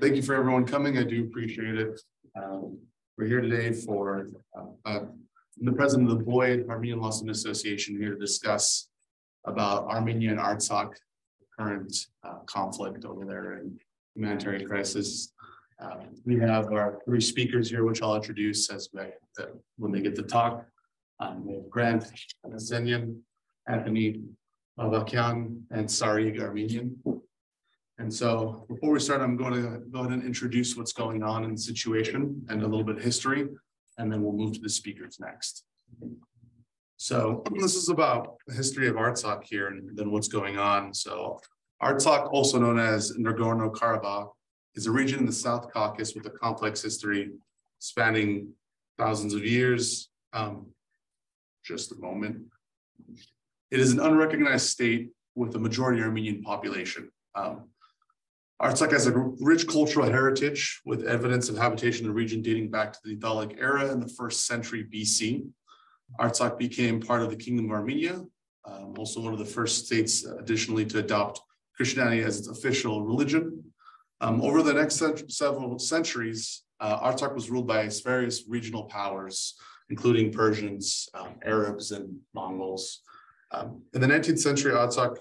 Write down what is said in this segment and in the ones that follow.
Thank you for everyone coming. I do appreciate it. We're here today for the president of the Boyd Armenian Law Student Association here to discuss about Armenia and Artsakh, current conflict over there and humanitarian crisis. We have our three speakers here, which I'll introduce as when they get to talk. We have Grant Armenian, Anthony Avakian, and Sari Armenian. And so before we start, I'm going to go ahead and introduce what's going on in the situation and a little bit of history, and then we'll move to the speakers next. So this is about the history of Artsakh here and then what's going on. So Artsakh, also known as Nagorno-Karabakh, is a region in the South Caucasus with a complex history spanning thousands of years. Just a moment. It is an unrecognized state with a majority Armenian population. Artsakh has a rich cultural heritage with evidence of habitation in the region dating back to the Dalit era in the 1st century BC. Artsakh became part of the Kingdom of Armenia, also one of the first states additionally to adopt Christianity as its official religion. Over the next several centuries, Artsakh was ruled by various regional powers, including Persians, Arabs, and Mongols. In the 19th century, Artsakh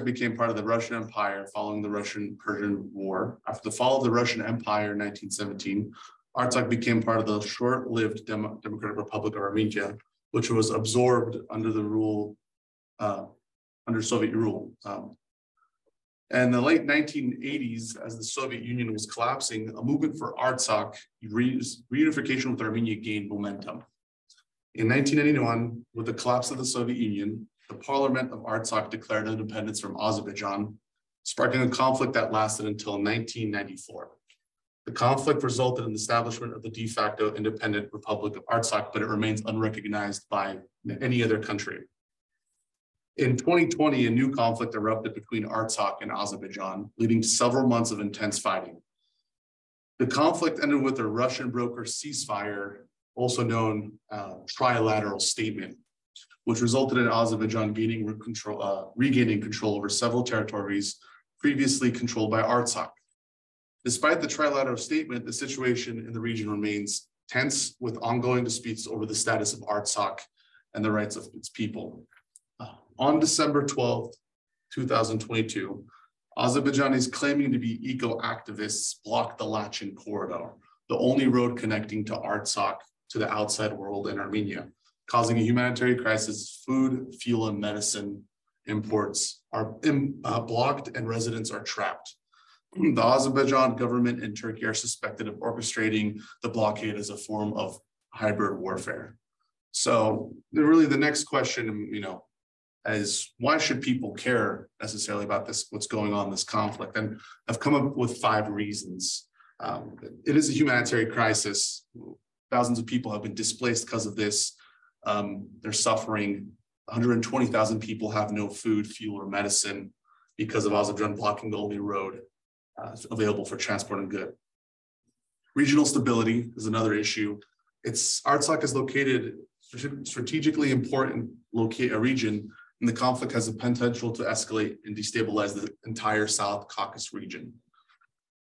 became part of the Russian Empire following the Russian-Persian War. After the fall of the Russian Empire in 1917, Artsakh became part of the short-lived Democratic Republic of Armenia, which was absorbed under the rule, under Soviet rule. And in the late 1980s, as the Soviet Union was collapsing, a movement for Artsakh reunification with Armenia gained momentum. In 1991, with the collapse of the Soviet Union, the parliament of Artsakh declared independence from Azerbaijan, sparking a conflict that lasted until 1994. The conflict resulted in the establishment of the de facto independent Republic of Artsakh, but it remains unrecognized by any other country. In 2020, a new conflict erupted between Artsakh and Azerbaijan, leading to several months of intense fighting. The conflict ended with a Russian brokered ceasefire, also known trilateral statement, which resulted in Azerbaijan regaining control over several territories previously controlled by Artsakh. Despite the trilateral statement, the situation in the region remains tense, with ongoing disputes over the status of Artsakh and the rights of its people. On December 12, 2022, Azerbaijanis claiming to be eco-activists blocked the Lachin corridor, the only road connecting to Artsakh to the outside world in Armenia, causing a humanitarian crisis. Food, fuel, and medicine imports are blocked and residents are trapped. The Azerbaijan government and Turkey are suspected of orchestrating the blockade as a form of hybrid warfare. So really the next question, is why should people care necessarily about this, what's going on in this conflict? And I've come up with 5 reasons. It is a humanitarian crisis. Thousands of people have been displaced because of this. They're suffering. 120,000 people have no food, fuel, or medicine because of Azerbaijan blocking the only road available for transporting goods. Regional stability is another issue. Artsakh is located strategically important region, and the conflict has the potential to escalate and destabilize the entire South Caucasus region,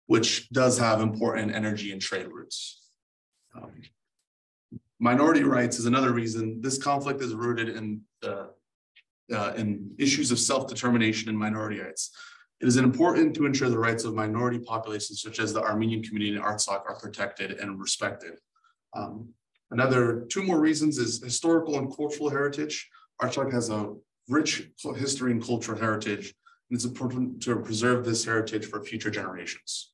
which does have important energy and trade routes. Minority rights is another reason. This conflict is rooted in issues of self-determination and minority rights. It is important to ensure the rights of minority populations, such as the Armenian community in Artsakh, are protected and respected. 2 more reasons is historical and cultural heritage. Artsakh has a rich history and cultural heritage, and it's important to preserve this heritage for future generations.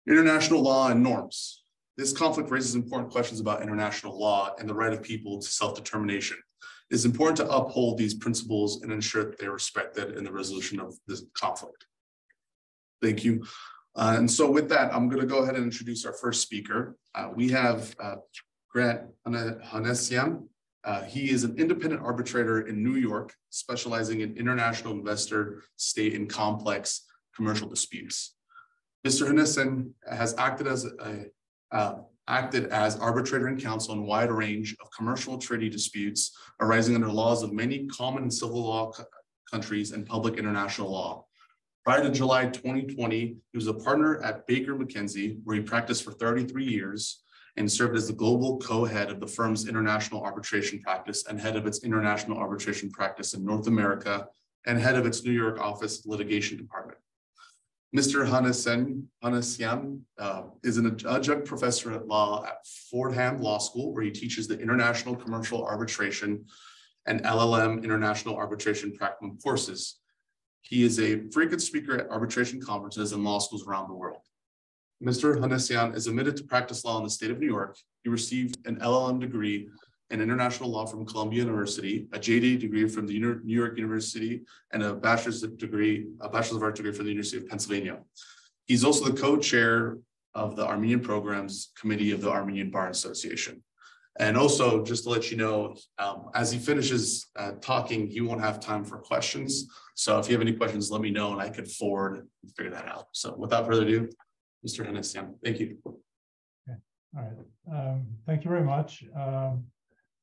International law and norms. This conflict raises important questions about international law and the right of people to self-determination. It is important to uphold these principles and ensure that they're respected in the resolution of this conflict. Thank you. And so with that, I'm going to go ahead and introduce our first speaker. We have Grant Armenian. He is an independent arbitrator in New York, specializing in international investor, state, and complex commercial disputes. Mr. Armenian has acted as acted as arbitrator and counsel in a wide range of commercial treaty disputes arising under laws of many common and civil law countries and public international law. Prior to July 2020, he was a partner at Baker McKenzie, where he practiced for 33 years and served as the global co-head of the firm's international arbitration practice and head of its international arbitration practice in North America and head of its New York office litigation department. Mr. Hanessian is an adjunct professor at law at Fordham Law School, where he teaches the International Commercial Arbitration and LLM International Arbitration Practicum courses. He is a frequent speaker at arbitration conferences and law schools around the world. Mr. Hanessian is admitted to practice law in the state of New York. He received an LLM degree in international law from Columbia University, a JD degree from the New York University, and a bachelor's of art degree from the University of Pennsylvania. He's also the co-chair of the Armenian Programs Committee of the Armenian Bar Association. And also, just to let you know, as he finishes talking, he won't have time for questions. So if you have any questions, let me know and I could forward and figure that out. So without further ado, Mr. Hanessian, thank you. Okay. All right. Thank you very much.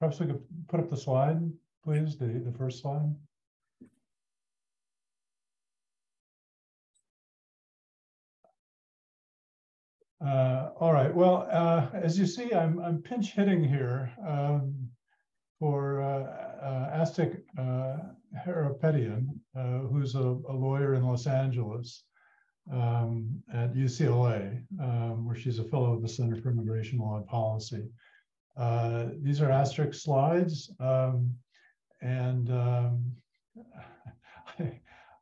Perhaps we could put up the slide, please, the first slide. All right. Well, as you see, I'm pinch hitting here for Artsakh Harapetian, who's a lawyer in Los Angeles at UCLA, where she's a fellow of the Center for Immigration Law and Policy. These are Artsakh slides,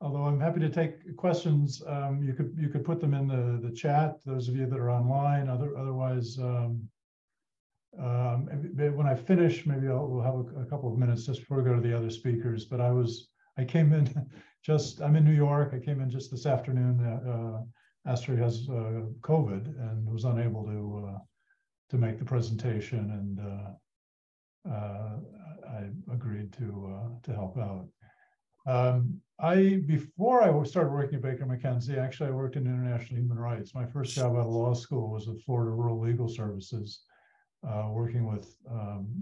although I'm happy to take questions, you could put them in the chat. Those of you that are online. Otherwise, when I finish, maybe we'll have a couple of minutes just before we go to the other speakers. But I came in I'm in New York. I came in just this afternoon. Artsakh has COVID and was unable to make the presentation, and I agreed to help out. Before I started working at Baker McKenzie, actually I worked in international human rights. My first job out of law school was at Florida Rural Legal Services, working with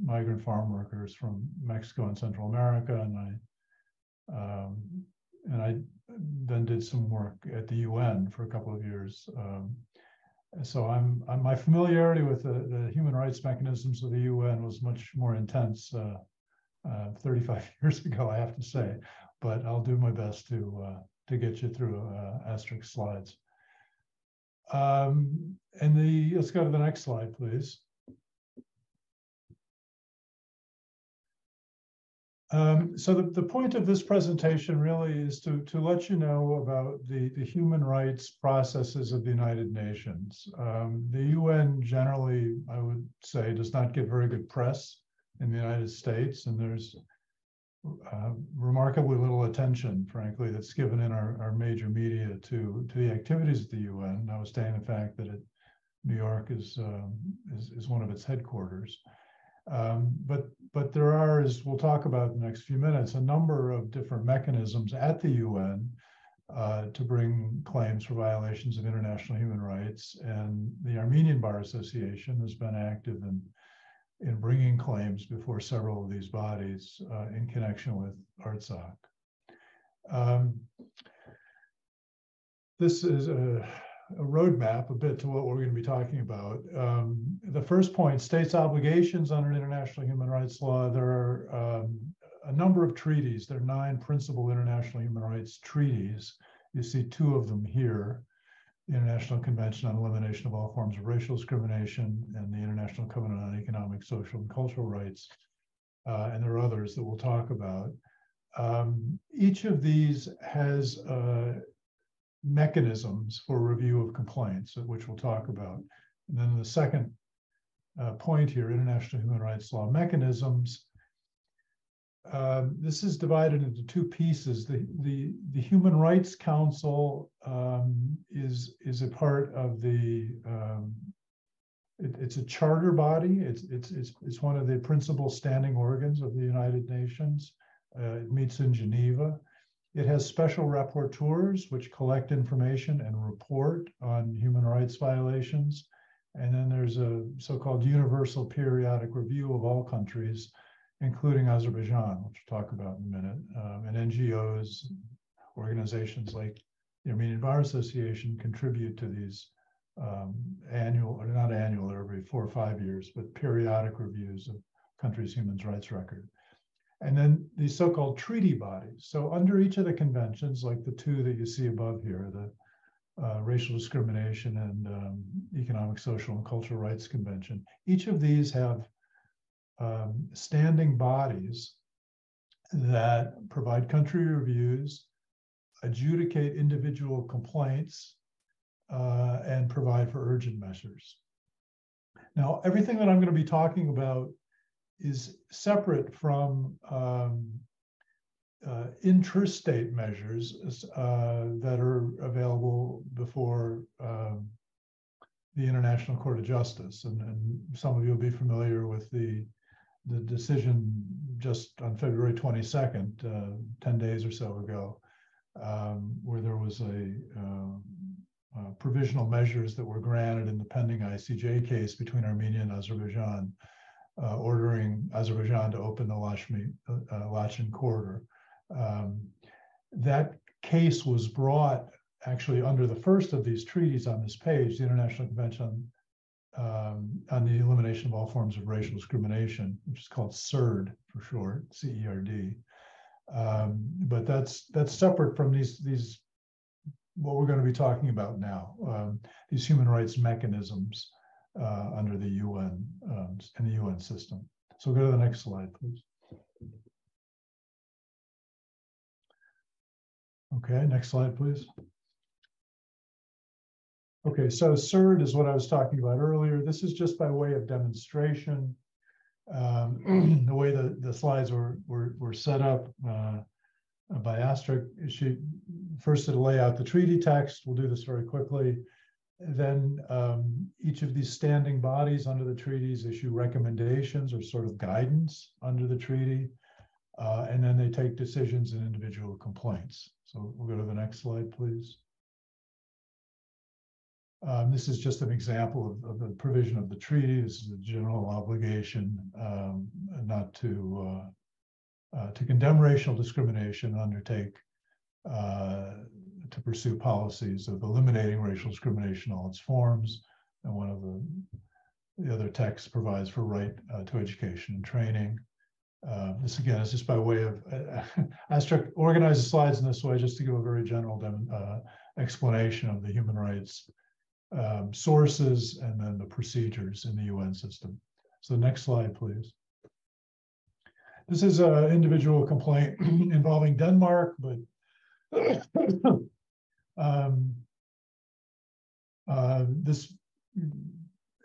migrant farm workers from Mexico and Central America, and I then did some work at the UN for a couple of years. So my familiarity with the human rights mechanisms of the UN was much more intense 35 years ago, I have to say. But I'll do my best to get you through Artsakh's slides. Let's go to the next slide, please. So the point of this presentation really is to let you know about the human rights processes of the United Nations. The UN generally, I would say, does not get very good press in the United States, and there's remarkably little attention, frankly, that's given in our major media to the activities of the UN, notwithstanding the fact that New York is one of its headquarters. But there are, as we'll talk about in the next few minutes, a number of different mechanisms at the UN to bring claims for violations of international human rights. And the Armenian Bar Association has been active in bringing claims before several of these bodies in connection with Artsakh. This is a roadmap a bit to what we're going to be talking about. The first point, states' obligations under international human rights law. There are a number of treaties. There are 9 principal international human rights treaties. You see 2 of them here: the International Convention on Elimination of All Forms of Racial Discrimination and the International Covenant on Economic, Social, and Cultural Rights. And there are others that we'll talk about. Each of these has mechanisms for review of complaints, which we'll talk about. And then the second point here, international human rights law mechanisms. This is divided into 2 pieces. The Human Rights Council is a part of the. It's a charter body. It's one of the principal standing organs of the United Nations. It meets in Geneva. It has special rapporteurs which collect information and report on human rights violations. And then there's a so-called universal periodic review of all countries, including Azerbaijan, which we'll talk about in a minute, and NGOs, organizations like the Armenian Bar Association contribute to these annual, or not annual, they're every 4 or 5 years, but periodic reviews of countries' human rights record. And then these so-called treaty bodies. So under each of the conventions, like the two that you see above here, the Racial Discrimination and Economic, Social, and Cultural Rights Convention, each of these have standing bodies that provide country reviews, adjudicate individual complaints, and provide for urgent measures. Now, everything that I'm going to be talking about is separate from interstate measures that are available before the International Court of Justice. And some of you will be familiar with the decision just on February 22nd, 10 days or so ago, where there was provisional measures that were granted in the pending ICJ case between Armenia and Azerbaijan, ordering Azerbaijan to open the Lachin corridor. That case was brought actually under the first of these treaties on this page, the International Convention on the Elimination of All Forms of Racial Discrimination, which is called CERD for short, CERD. But that's separate from these what we're going to be talking about now, these human rights mechanisms under the UN in the UN system. So go to the next slide, please. Okay, next slide, please. Okay, so CERD is what I was talking about earlier. This is just by way of demonstration. The way the slides were set up by Artsakh, she first to lay out the treaty text. We'll do this very quickly. Then each of these standing bodies under the treaties issue recommendations or sort of guidance under the treaty. And then they take decisions in individual complaints. So we'll go to the next slide, please. This is just an example of the provision of the treaty. This is a general obligation not to condemn racial discrimination, undertake to pursue policies of eliminating racial discrimination in all its forms. And one of the other texts provides for right to education and training. This again is just by way of, Artsakh organized the slides in this way just to give a very general explanation of the human rights sources and then the procedures in the UN system. So next slide, please. This is an individual complaint involving Denmark, but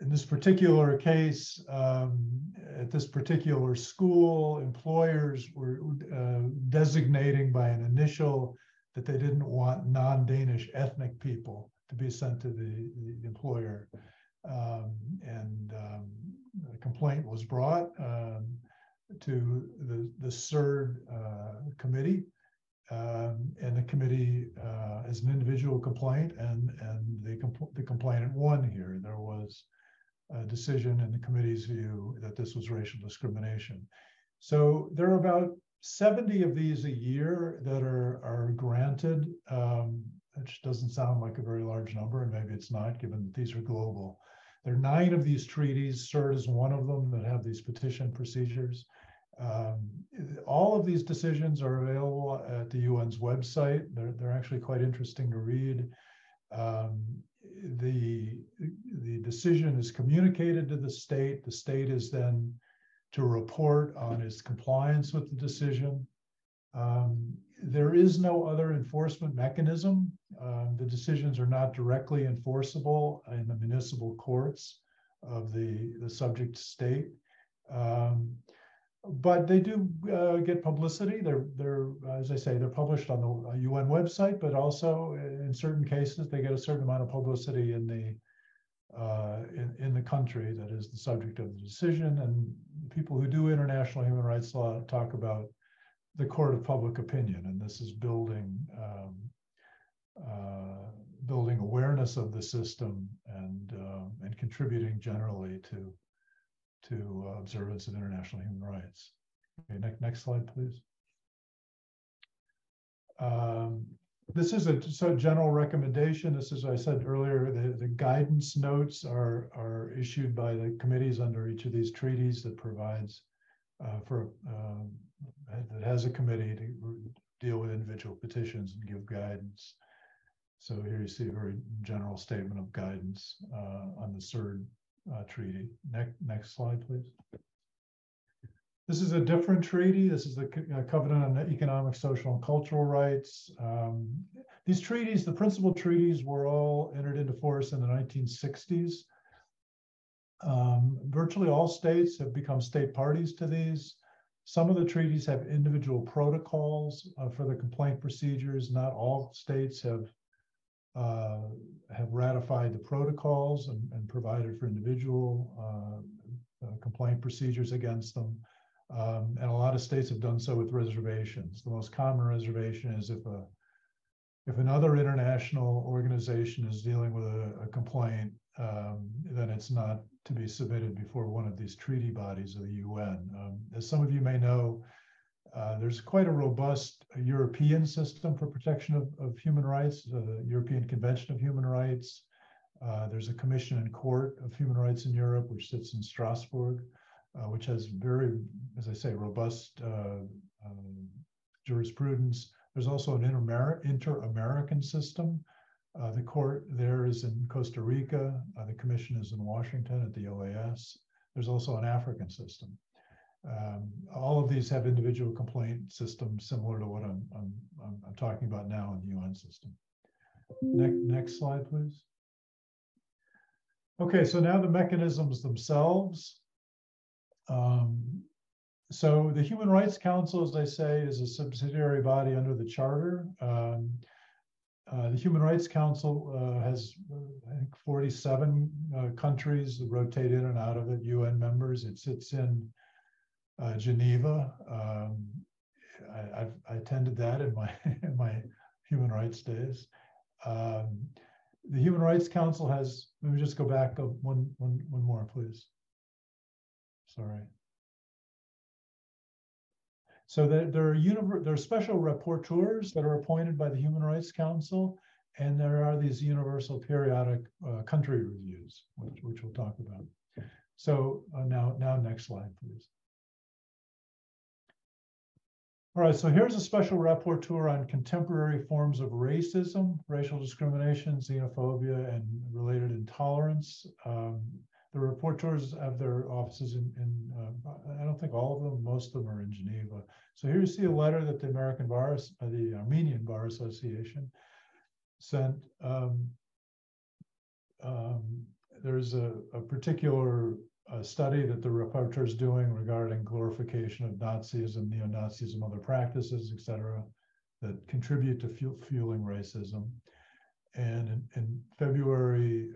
in this particular case, at this particular school, employers were designating by an initial that they didn't want non-Danish ethnic people to be sent to the employer. And a complaint was brought to the CERD committee. And the committee as an individual complaint, and the complainant won here. There was a decision in the committee's view that this was racial discrimination. So there are about 70 of these a year that are granted, which doesn't sound like a very large number, and maybe it's not, given that these are global. There are 9 of these treaties. CERD is one of them that have these petition procedures. All of these decisions are available at the UN's website. They're actually quite interesting to read. The decision is communicated to the state. The state is then to report on its compliance with the decision. There is no other enforcement mechanism. The decisions are not directly enforceable in the municipal courts of the subject state. But they do get publicity. They're as I say, they're published on the UN website, but also in certain cases they get a certain amount of publicity in the country that is the subject of the decision. And people who do international human rights law talk about the court of public opinion, and this is building awareness of the system and and contributing generally to observance of international human rights. Okay, next slide, please. This is a general recommendation. This is, I said earlier, the guidance notes are issued by the committees under each of these treaties that provides that has a committee to deal with individual petitions and give guidance. So here you see a very general statement of guidance on the CERD treaty. Next slide, please. This is a different treaty. This is the Covenant on Economic, Social, and Cultural Rights. These treaties, the principal treaties, were all entered into force in the 1960s. Virtually all states have become state parties to these. Some of the treaties have individual protocols for the complaint procedures. Not all states have ratified the protocols and provided for individual complaint procedures against them. And a lot of states have done so with reservations. The most common reservation is if another international organization is dealing with a complaint, then it's not to be submitted before one of these treaty bodies of the UN. As some of you may know, there's quite a robust European system for protection of human rights, the European Convention of Human Rights. There's a Commission and Court of Human Rights in Europe, which sits in Strasbourg, which has very, as I say, robust jurisprudence. There's also an inter-American system. The court there is in Costa Rica. The commission is in Washington at the OAS. There's also an African system. All of these have individual complaint systems similar to what I'm talking about now in the UN system. Next slide, please. Okay, so now the mechanisms themselves. So the Human Rights Council, as I say, is a subsidiary body under the Charter. The Human Rights Council has, I think, 47 countries that rotate in and out of it, UN members. It sits in Geneva. I attended that in my human rights days. The Human Rights Council has, let me just go back one more, please. Sorry. So there are special rapporteurs that are appointed by the Human Rights Council, and there are these universal periodic country reviews, which we'll talk about. So now next slide, please. All right, so here's a special rapporteur on contemporary forms of racism, racial discrimination, xenophobia, and related intolerance. The rapporteurs have their offices in I don't think all of them, most of them are in Geneva. So here you see a letter that the the Armenian Bar Association sent. There's a particular study that the rapporteur is doing regarding glorification of Nazism, neo-Nazism, other practices, et cetera, that contribute to fueling racism. And in February,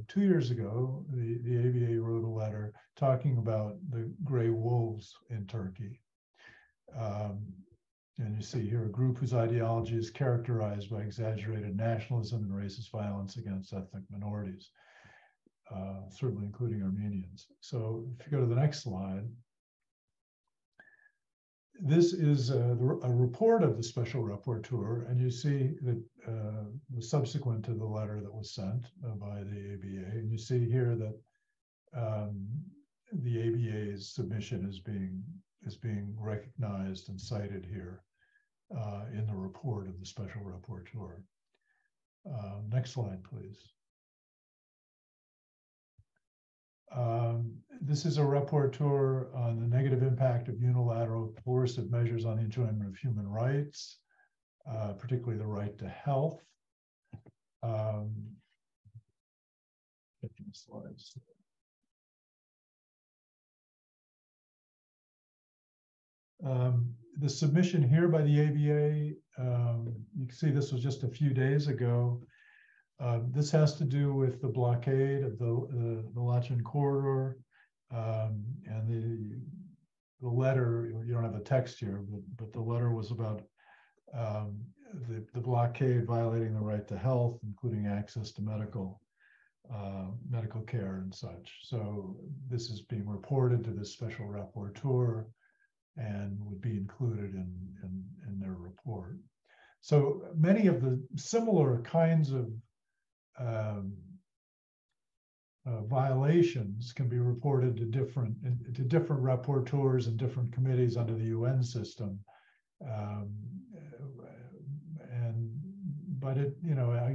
2 years ago, the ABA wrote a letter talking about the gray wolves in Turkey. And you see here a group whose ideology is characterized by exaggerated nationalism and racist violence against ethnic minorities, certainly including Armenians. So if you go to the next slide, this is a report of the special rapporteur, and you see that was subsequent to the letter that was sent by the ABA. And you see here that the ABA's submission is being recognized and cited here in the report of the special rapporteur. Next slide, please. This is a rapporteur on the negative impact of unilateral coercive measures on the enjoyment of human rights, particularly the right to health. 15 slides. The submission here by the ABA, you can see this was just a few days ago. This has to do with the blockade of the Lachen corridor, and the letter. You don't have the text here, but the letter was about the blockade violating the right to health, including access to medical medical care and such. So this is being reported to this special rapporteur and would be included in their report. So many of the similar kinds of violations can be reported to different rapporteurs and different committees under the UN system. But it,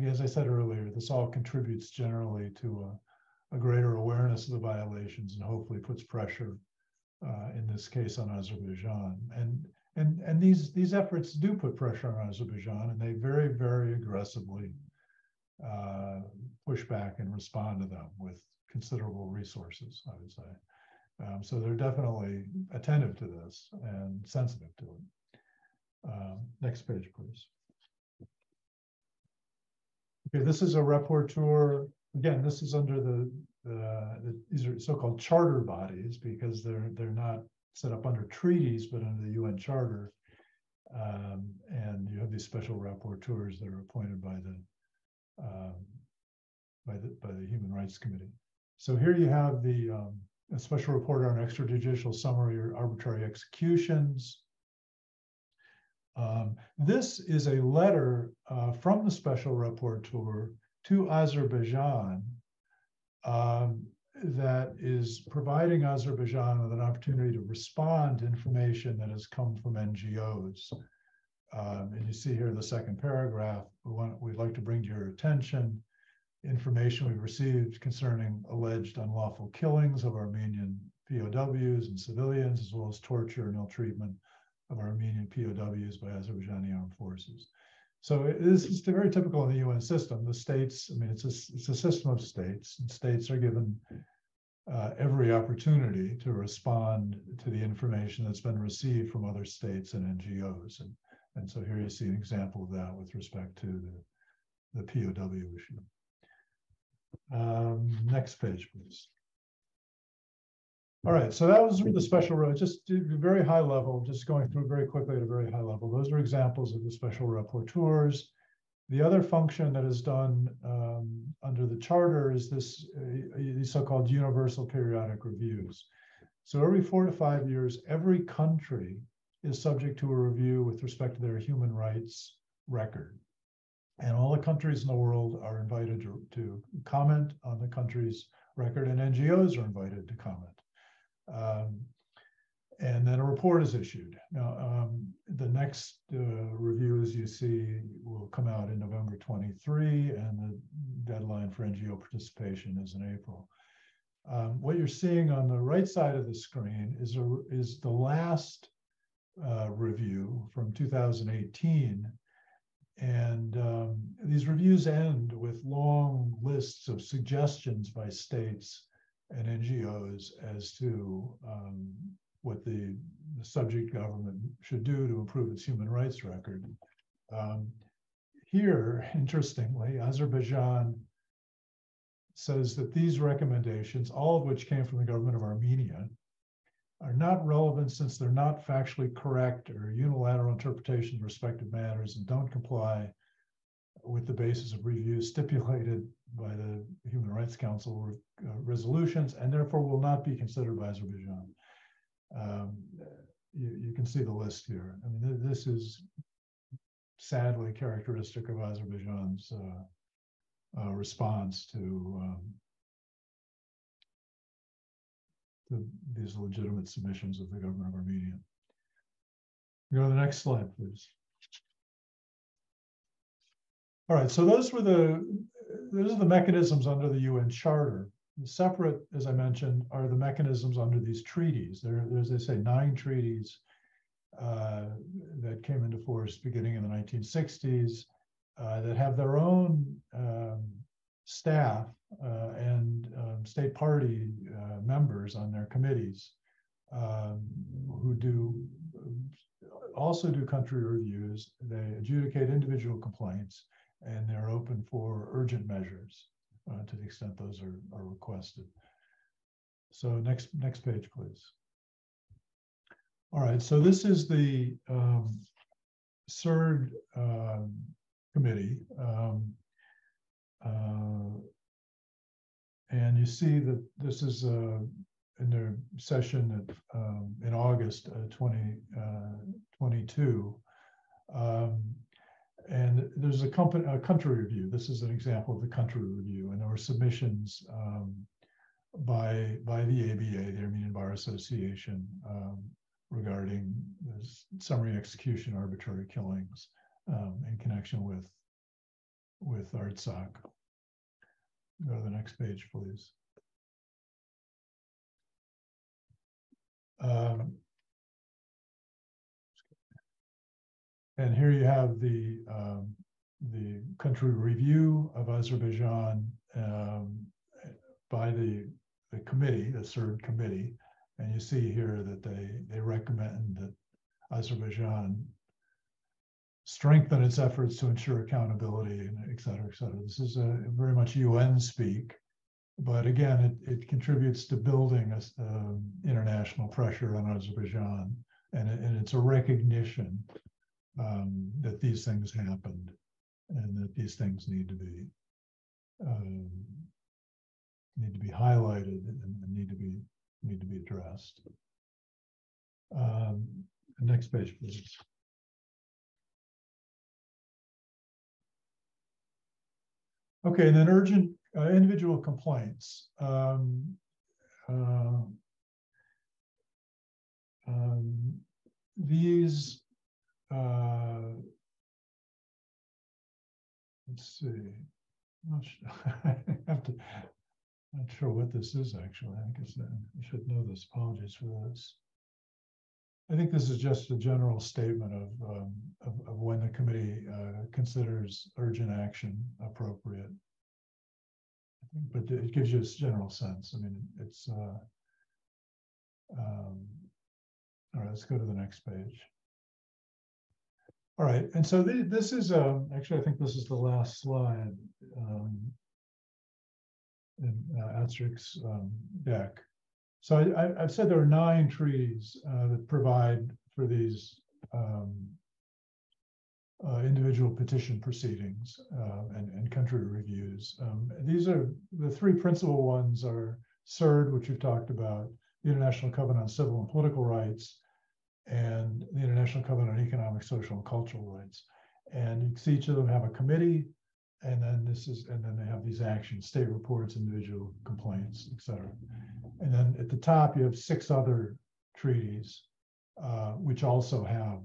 as I said earlier, this all contributes generally to a greater awareness of the violations and hopefully puts pressure, in this case, on Azerbaijan. And these efforts do put pressure on Azerbaijan, and they very, very aggressively push back and respond to them with considerable resources, I would say. So they're definitely attentive to this and sensitive to it. Next page, please. Okay, this is a rapporteur. Again, this is under these are so-called charter bodies because they're not set up under treaties, but under the UN Charter. And you have these special rapporteurs that are appointed by the Human Rights Committee. So here you have a special reporter on extrajudicial summary or arbitrary executions. This is a letter from the special rapporteur to Azerbaijan that is providing Azerbaijan with an opportunity to respond to information that has come from NGOs. And you see here the second paragraph. We'd like to bring to your attention information we've received concerning alleged unlawful killings of Armenian POWs and civilians, as well as torture and ill treatment of Armenian POWs by Azerbaijani armed forces. So this is very typical in the UN system. The states, it's a system of states, and states are given every opportunity to respond to the information that's been received from other states and NGOs. And so here you see an example of that with respect to the POW issue. Next page, please. All right, so that was the special, just very high level, just going through very quickly at a very high level. Those are examples of the special rapporteurs. The other function that is done under the charter is these so-called universal periodic reviews. So every 4 to 5 years, every country is subject to a review with respect to their human rights record. And all the countries in the world are invited to comment on the country's record, and NGOs are invited to comment. And then a report is issued. Now, the next review, as you see, will come out in November 23, and the deadline for NGO participation is in April. What you're seeing on the right side of the screen is the last review from 2018. And these reviews end with long lists of suggestions by states and NGOs as to what the subject government should do to improve its human rights record. Here, interestingly, Azerbaijan says that these recommendations, all of which came from the government of Armenia, are not relevant since they're not factually correct or unilateral interpretation of respective matters and don't comply with the basis of review stipulated by the Human Rights Council resolutions, and therefore will not be considered by Azerbaijan. You can see the list here. I mean, this is sadly characteristic of Azerbaijan's response to these legitimate submissions of the government of Armenia. Go to the next slide, please. All right, so those are the mechanisms under the UN Charter. Separate, as I mentioned, are the mechanisms under these treaties. There's, as they say, 9 treaties that came into force beginning in the 1960s that have their own staff and state party members on their committees who also do country reviews. They adjudicate individual complaints, and they're open for urgent measures to the extent those are requested. So next page, please. All right, so this is the CERD committee. And you see that this is in their session in August 2022. And there's a country review. This is an example of the country review. And there were submissions by the ABA, the Armenian Bar Association, regarding this summary execution, arbitrary killings in connection with Artsakh. Go to the next page, please. And here you have the country review of Azerbaijan by the committee, the CERD committee, and you see here that they recommend that Azerbaijan strengthen its efforts to ensure accountability, and et cetera, et cetera. This is very much UN speak, but again, it contributes to building international pressure on Azerbaijan, and it's a recognition that these things happened and that these things need to be highlighted and need to be addressed. Next page, please. Okay, and then urgent individual complaints. These, let's see, not sure what this is actually. I guess I should know this. Apologies for this. I think this is just a general statement of when the committee considers urgent action appropriate. But it gives you a general sense. I mean, it's all right. Let's go to the next page. All right, and so this is actually, I think this is the last slide in Artsakh's deck. So I've said there are 9 treaties that provide for these individual petition proceedings and country reviews. These are the 3 principal ones are CERD, which we've talked about, the International Covenant on Civil and Political Rights, and the International Covenant on Economic, Social, and Cultural Rights. And you see each of them have a committee, and then they have these actions, state reports, individual complaints, et cetera. And then at the top, you have 6 other treaties, which also have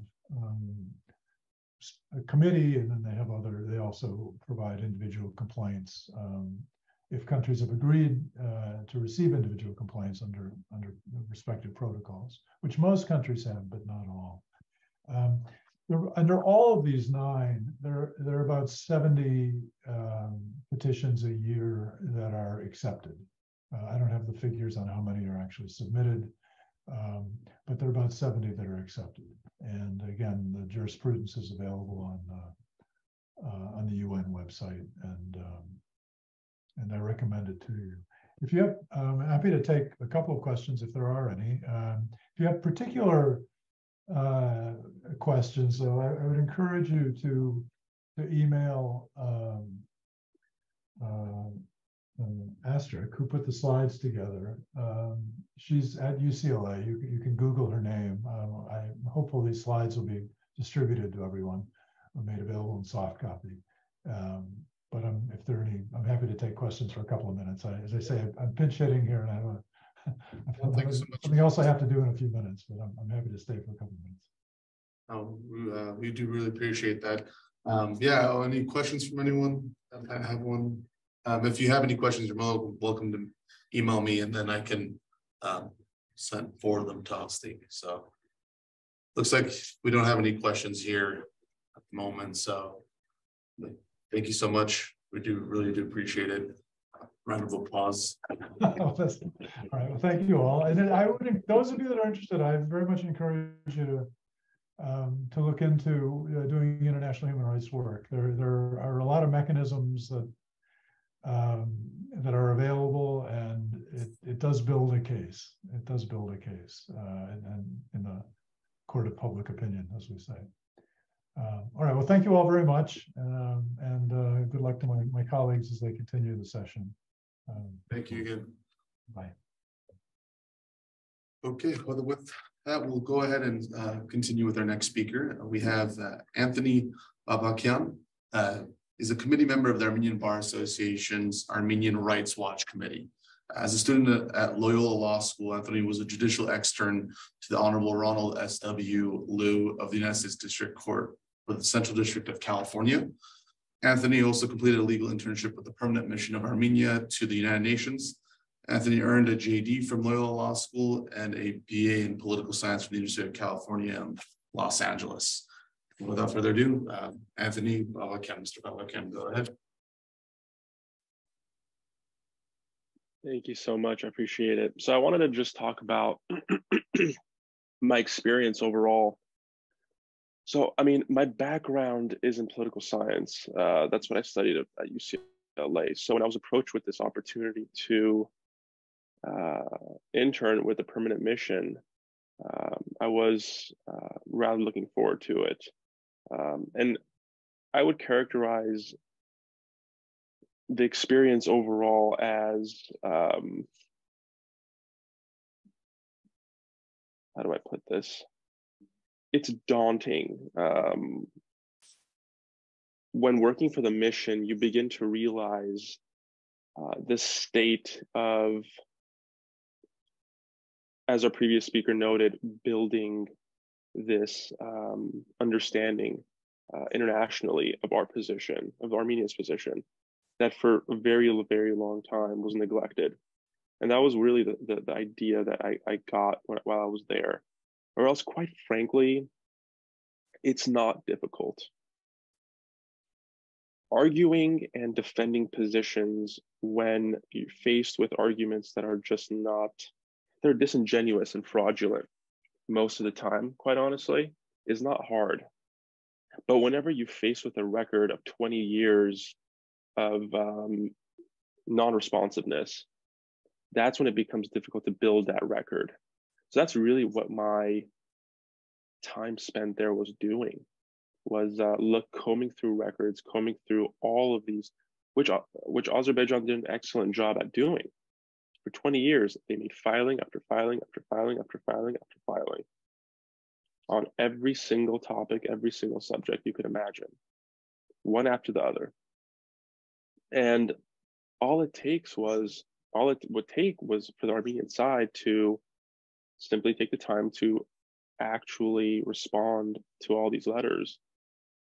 a committee, and then they also provide individual complaints. If countries have agreed to receive individual complaints under respective protocols, which most countries have, but not all. Under all of these 9, there are about 70 petitions a year that are accepted. I don't have the figures on how many are actually submitted, but there are about 70 that are accepted. And again, the jurisprudence is available on the UN website, and I recommend it to you. If you have, I'm happy to take a couple of questions if there are any. If you have particular questions, though, I would encourage you to email Artsakh, who put the slides together. She's at UCLA. You can Google her name. I'm hopeful these slides will be distributed to everyone or made available in soft copy. But if there are any, I'm happy to take questions for a couple of minutes. As I say, I'm pinch hitting here, and I have something else I have to do in a few minutes, but I'm happy to stay for a couple of minutes. We do really appreciate that. Yeah, any questions from anyone? I have one. If you have any questions, you're welcome to email me, and then I can forward them to Artsakh. So looks like we don't have any questions here at the moment. So thank you so much. We really do appreciate it. Round of applause. All right. Well, thank you all. And then those of you that are interested, I very much encourage you to look into doing international human rights work. There are a lot of mechanisms that are available, and it does build a case. It does build a case, and in the court of public opinion, as we say. All right. Well, thank you all very much, and good luck to my colleagues as they continue the session. Thank you again. Bye. Okay, well, with that, we'll go ahead and continue with our next speaker. We have Anthony Babakian. Is a committee member of the Armenian Bar Association's Armenian Rights Watch Committee. As a student at Loyola Law School, Anthony was a judicial extern to the Honorable Ronald S.W. Liu of the United States District Court for the Central District of California. Anthony also completed a legal internship with the Permanent Mission of Armenia to the United Nations. Anthony earned a JD from Loyola Law School and a BA in Political Science from the University of California in Los Angeles. Without further ado, Anthony Babakian, Mr. Babakian, go ahead. Thank you so much. I appreciate it. So I wanted to just talk about my experience overall. So, I mean, my background is in political science. That's what I studied at UCLA. So when I was approached with this opportunity to intern with the Permanent Mission, I was rather looking forward to it. And I would characterize the experience overall as, how do I put this? It's daunting. When working for the mission, you begin to realize the state of, as our previous speaker noted, building this understanding internationally of our position, of Armenia's position, that for a very, very long time was neglected. And that was really the idea that I got while I was there. Or else, quite frankly, it's not difficult. Arguing and defending positions when you're faced with arguments that are just not, they're disingenuous and fraudulent most of the time, quite honestly, is not hard. But whenever you're faced with a record of 20 years of non-responsiveness, that's when it becomes difficult to build that record. So that's really what my time spent there was doing, was combing through records, combing through all of these, which Azerbaijan did an excellent job at doing. For 20 years, they made filing after filing after filing after filing after filing on every single topic, every single subject you could imagine, one after the other. And all it would take was for the Armenian side to simply take the time to actually respond to all these letters,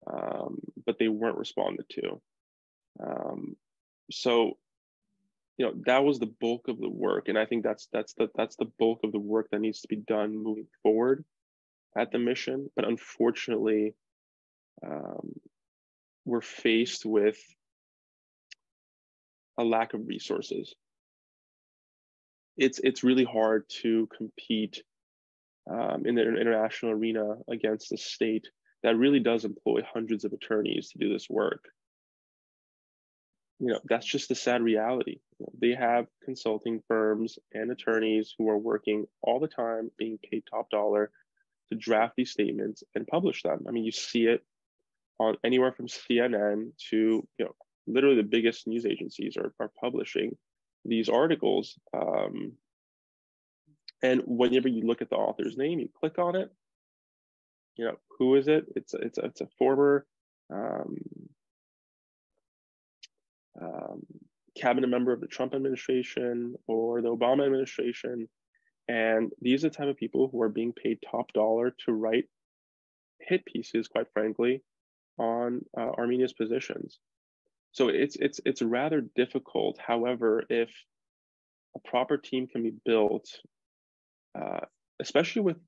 but they weren't responded to. So, you know, that was the bulk of the work, and I think that's the bulk of the work that needs to be done moving forward at the mission. But unfortunately, we're faced with a lack of resources. It's really hard to compete in the international arena against a state that really does employ hundreds of attorneys to do this work. You know, that's just the sad reality. You know, they have consulting firms and attorneys who are working all the time, being paid top dollar to draft these statements and publish them. I mean, you see it on anywhere from CNN to, you know, literally the biggest news agencies are publishing these articles. And whenever you look at the author's name, you click on it, you know, who is it? It's a former cabinet member of the Trump administration or the Obama administration. And these are the type of people who are being paid top dollar to write hit pieces, quite frankly, on Armenia's positions. So it's rather difficult. However, if a proper team can be built, especially with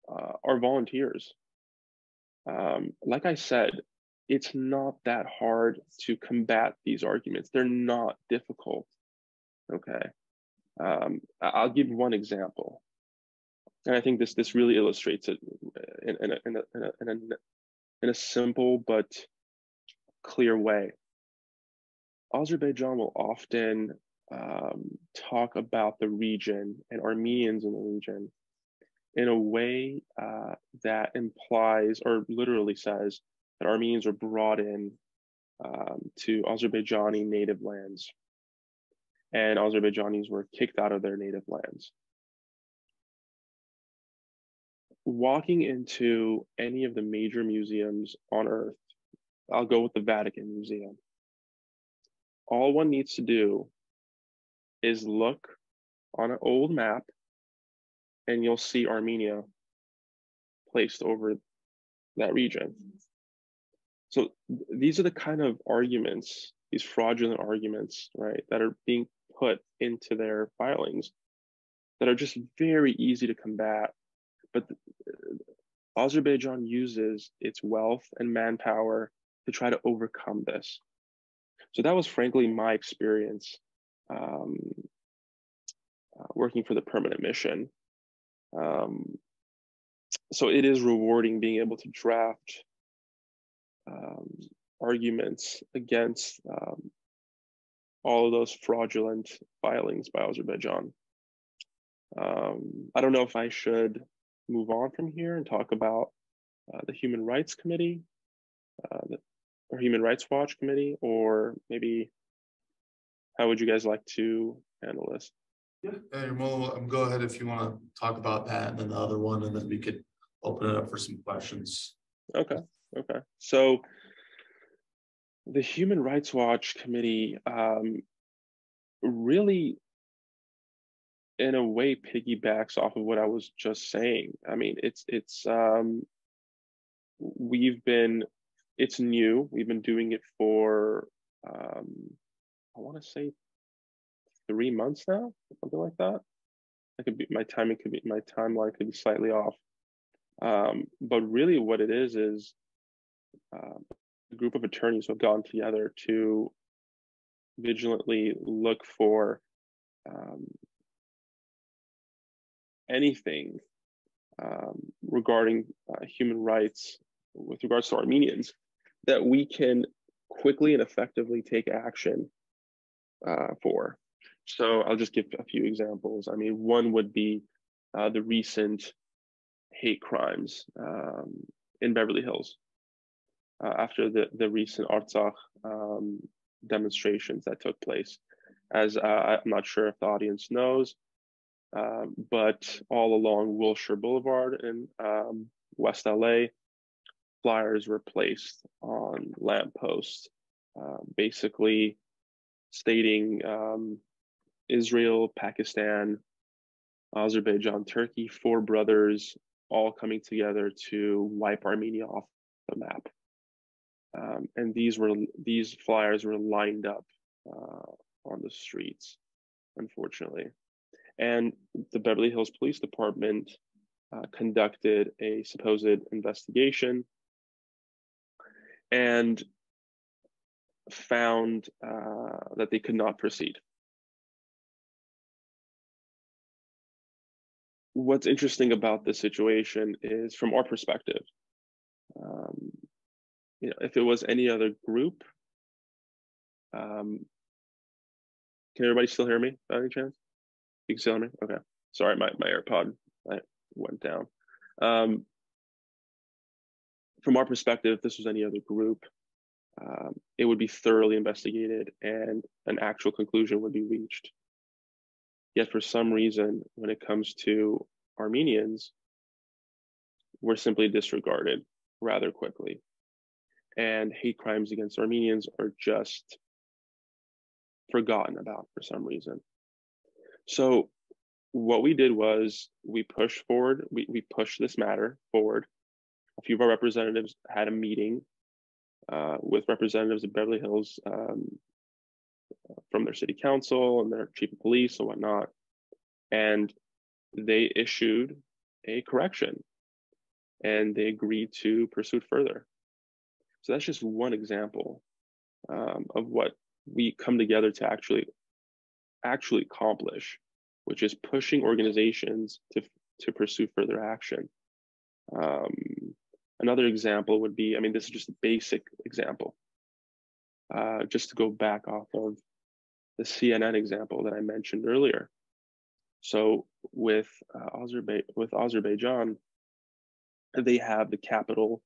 our volunteers, like I said, it's not that hard to combat these arguments. They're not difficult. Okay, I'll give one example, and I think this really illustrates it in a simple but clear way. Azerbaijan will often talk about the region and Armenians in the region in a way that implies or literally says that Armenians are brought in to Azerbaijani native lands. and Azerbaijanis were kicked out of their native lands. Walking into any of the major museums on Earth, I'll go with the Vatican Museum. All one needs to do is look on an old map and you'll see Armenia placed over that region. So these are the kind of arguments, these fraudulent arguments, right, that are being put into their filings that are just very easy to combat. But Azerbaijan uses its wealth and manpower to try to overcome this. So that was frankly my experience working for the permanent mission. So it is rewarding being able to draft arguments against all of those fraudulent filings by Azerbaijan. I don't know if I should move on from here and talk about the Human Rights Committee, or Human Rights Watch Committee, or maybe how would you guys like to handle this? Yeah, you're more than welcome. Go ahead if you want to talk about that and then the other one, and then we could open it up for some questions. Okay. So the Human Rights Watch Committee really, in a way, piggybacks off of what I was just saying. I mean, it's new. We've been doing it for I want to say 3 months now, something like that. It could be my timeline could be slightly off. But really what it is a group of attorneys who have gotten together to vigilantly look for anything regarding human rights with regards to Armenians that we can quickly and effectively take action for. So I'll just give a few examples. I mean, one would be the recent hate crimes in Beverly Hills after the recent Artsakh demonstrations that took place. As I'm not sure if the audience knows, but all along Wilshire Boulevard in West LA, flyers were placed on lampposts, basically stating Israel, Pakistan, Azerbaijan, Turkey, 4 brothers, all coming together to wipe Armenia off the map. And these flyers were lined up on the streets, unfortunately. And the Beverly Hills Police Department conducted a supposed investigation and found that they could not proceed. What's interesting about this situation is, from our perspective, if it was any other group, can everybody still hear me by any chance? You can still hear me? Okay. Sorry, my AirPod went down. From our perspective, if this was any other group, it would be thoroughly investigated and an actual conclusion would be reached. Yet for some reason, when it comes to Armenians, we're simply disregarded rather quickly. And hate crimes against Armenians are just forgotten about for some reason. So what we did was we pushed forward, we pushed this matter forward. A few of our representatives had a meeting with representatives of Beverly Hills from their city council and their chief of police and whatnot. And they issued a correction and they agreed to pursue it further. So that's just one example of what we come together to actually accomplish, which is pushing organizations to pursue further action. Another example would be, I mean, this is just a basic example. Just to go back off of the CNN example that I mentioned earlier. So with Azerbaijan, they have the capital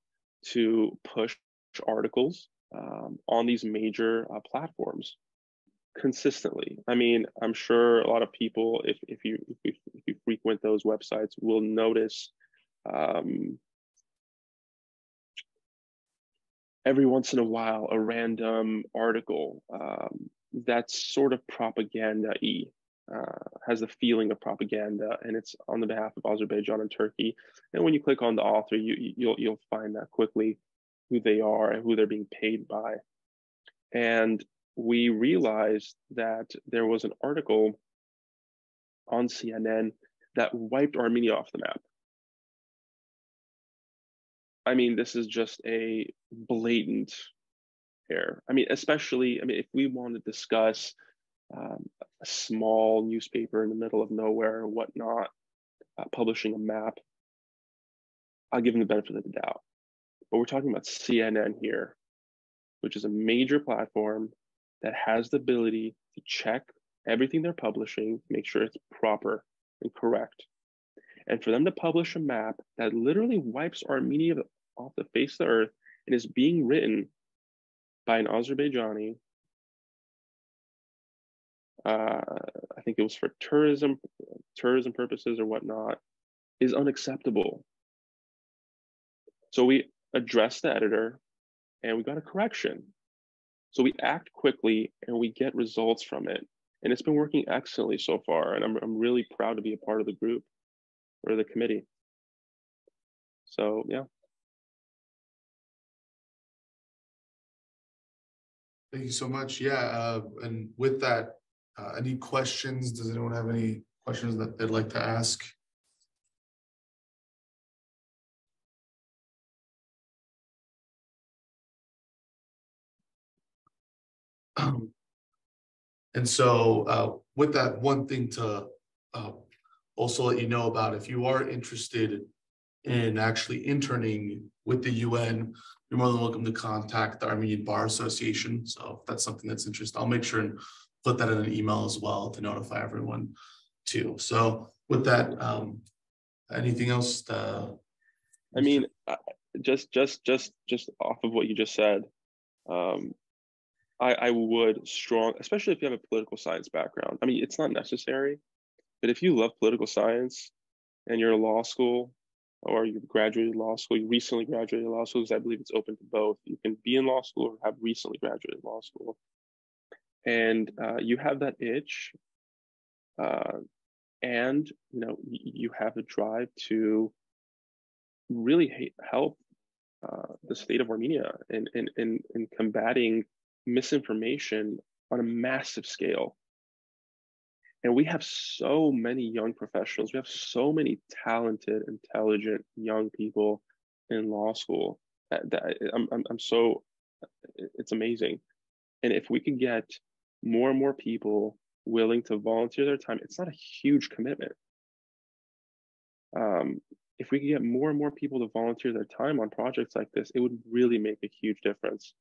to push articles on these major platforms. consistently. I mean, I'm sure a lot of people, if you frequent those websites, will notice every once in a while a random article that's sort of propaganda-y, has the feeling of propaganda, and it's on the behalf of Azerbaijan and Turkey. And when you click on the author, you'll find that quickly who they are and who they're being paid by. And we realized that there was an article on CNN that wiped Armenia off the map. I mean, this is just a blatant error. I mean, especially, if we want to discuss a small newspaper in the middle of nowhere or whatnot, publishing a map, I'll give them the benefit of the doubt. But we're talking about CNN here, which is a major platform that has the ability to check everything they're publishing, make sure it's proper and correct. And for them to publish a map that literally wipes Armenia off the face of the earth and is being written by an Azerbaijani, I think it was for tourism purposes or whatnot, is unacceptable. So we addressed the editor and we got a correction. So we act quickly and we get results from it. And it's been working excellently so far. And I'm really proud to be a part of the group or the committee. So, yeah. Thank you so much. Yeah, and with that, any questions? Does anyone have any questions that they'd like to ask? And so with that, one thing to also let you know about, if you are interested in actually interning with the UN, you're more than welcome to contact the Armenian Bar Association. So if that's something that's interesting, I'll make sure and put that in an email as well to notify everyone too. So with that, anything else? I mean, just off of what you just said, I would especially if you have a political science background. I mean, it's not necessary, but if you love political science and you're in law school or you've graduated law school, you recently graduated law school, because I believe it's open to both. You can be in law school or have recently graduated law school. And you have that itch, and you have the drive to really help the state of Armenia in combating misinformation on a massive scale. And we have so many young professionals. We have so many talented, intelligent young people in law school. It's amazing. And if we could get more and more people willing to volunteer their time, it's not a huge commitment. If we could get more and more people to volunteer their time on projects like this, it would really make a huge difference.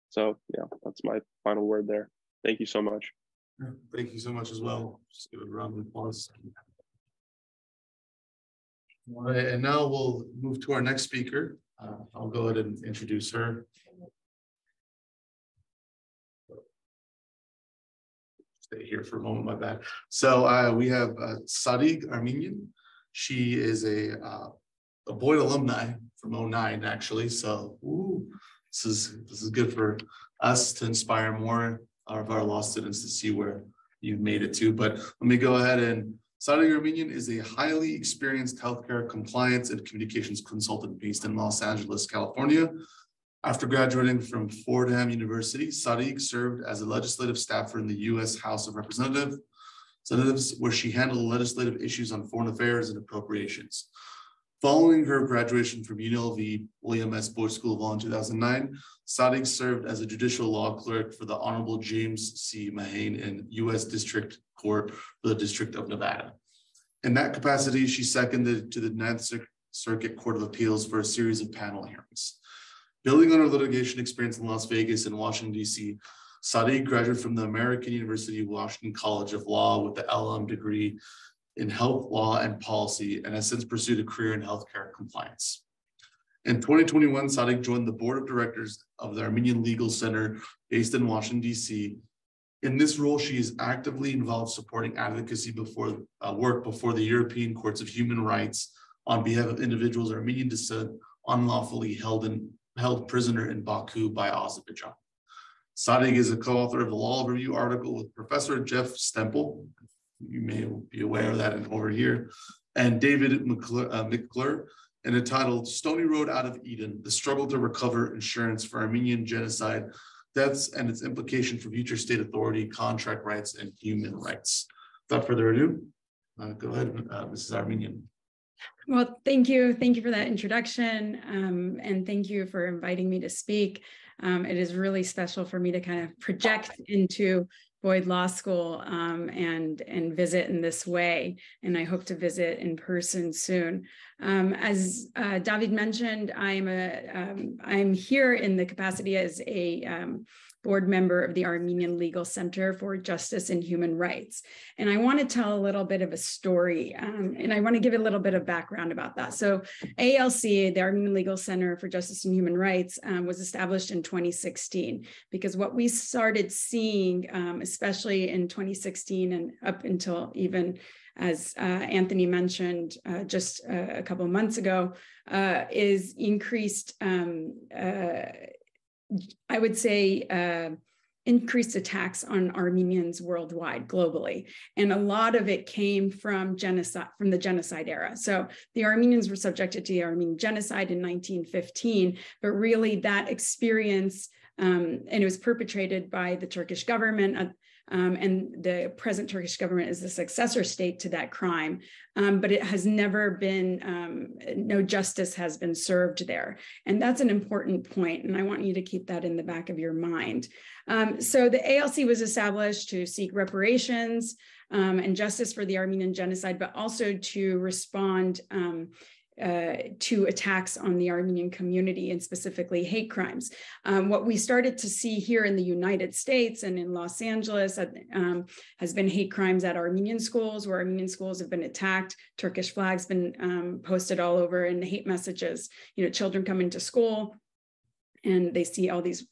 So yeah, that's my final word there. Thank you so much. Thank you so much as well. Just give it a round of applause. All right, and now we'll move to our next speaker. I'll go ahead and introduce her. Stay here for a moment, my bad. So we have Sadiq Armenian. She is a Boyd alumni from 09, actually. So this is good for us to inspire more of our law students to see where you've made it to. But let me go ahead and Sadiq Armenian is a highly experienced healthcare compliance and communications consultant based in Los Angeles, California. After graduating from Fordham University, Sadiq served as a legislative staffer in the U.S. House of Representatives, where she handled legislative issues on foreign affairs and appropriations. Following her graduation from UNLV William S. Boyd School of Law in 2009, Sadiq served as a judicial law clerk for the Honorable James C. Mahane in U.S. District Court for the District of Nevada. In that capacity, she seconded to the Ninth Circuit Court of Appeals for a series of panel hearings. Building on her litigation experience in Las Vegas and Washington, D.C., Sadiq graduated from the American University of Washington College of Law with the LM degree in health law and policy, and has since pursued a career in healthcare compliance. In 2021, Sadiq joined the board of directors of the Armenian Legal Center based in Washington, D.C., In this role, she is actively involved supporting advocacy work before the European Courts of Human Rights on behalf of individuals of Armenian descent unlawfully held prisoner in Baku by Azerbaijan. Sadig is a co-author of a law review article with Professor Jeff Stempel, you may be aware of that over here, and David McClure, and entitled Stony Road Out of Eden, the struggle to recover insurance for Armenian genocide deaths and its implication for future state authority, contract rights, and human rights. Without further ado, go ahead, Mrs. Armenian. Well, thank you. Thank you for that introduction. And thank you for inviting me to speak. It is really special for me to kind of project into Boyd Law School and visit in this way. And I hope to visit in person soon. As David mentioned, I'm here in the capacity as a board member of the Armenian Legal Center for Justice and Human Rights. And I want to tell a little bit of a story, and I want to give a little bit of background about that. So ALC, the Armenian Legal Center for Justice and Human Rights, was established in 2016, because what we started seeing, especially in 2016 and up until even as Anthony mentioned just a couple of months ago, is increased I would say increased attacks on Armenians worldwide, globally. And a lot of it came from genocide, from the genocide era. So the Armenians were subjected to the Armenian genocide in 1915, but really that experience, and it was perpetrated by the Turkish government, and the present Turkish government is the successor state to that crime, but it has never been, no justice has been served there. And that's an important point, and I want you to keep that in the back of your mind. So the ALC was established to seek reparations and justice for the Armenian genocide, but also to respond to attacks on the Armenian community, and specifically hate crimes. What we started to see here in the United States and in Los Angeles has been hate crimes at Armenian schools, where Armenian schools have been attacked. Turkish flags been posted all over, and hate messages, children come into school and they see all these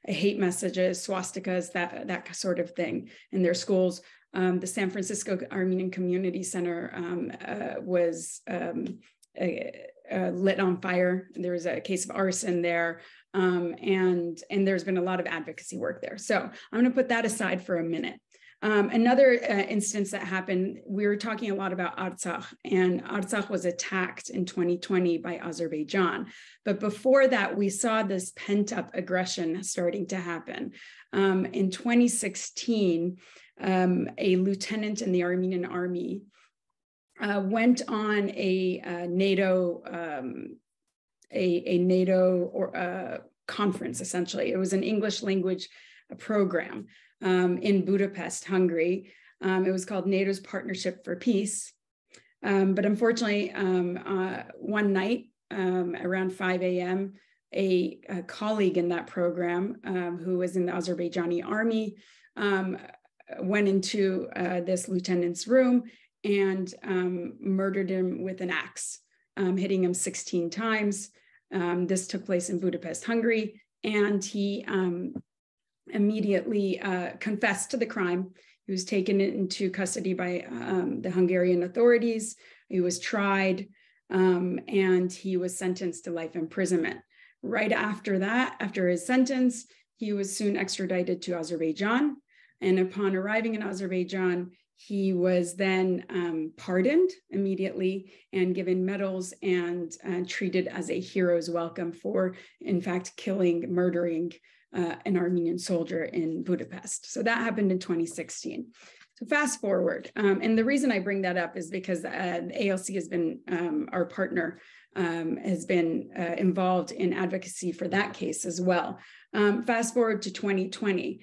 hate messages, swastikas, that sort of thing in their schools. The San Francisco Armenian Community Center was lit on fire. There was a case of arson there, and there's been a lot of advocacy work there. So I'm going to put that aside for a minute. Another instance that happened, we were talking a lot about Artsakh, and Artsakh was attacked in 2020 by Azerbaijan. But before that, we saw this pent-up aggression starting to happen. In 2016, a lieutenant in the Armenian army went on a NATO conference. Essentially, it was an English language program in Budapest, Hungary. It was called NATO's Partnership for Peace. But unfortunately, one night around 5 a.m., a colleague in that program who was in the Azerbaijani army went into this lieutenant's room and murdered him with an axe, hitting him 16 times. This took place in Budapest, Hungary, and he immediately confessed to the crime. He was taken into custody by the Hungarian authorities. He was tried, and he was sentenced to life imprisonment. Right after that, after his sentence, he was soon extradited to Azerbaijan. And upon arriving in Azerbaijan, he was then pardoned immediately and given medals and treated as a hero's welcome for, in fact, murdering an Armenian soldier in Budapest. So that happened in 2016. So fast forward, and the reason I bring that up is because ALC has been, our partner, has been involved in advocacy for that case as well. Fast forward to 2020.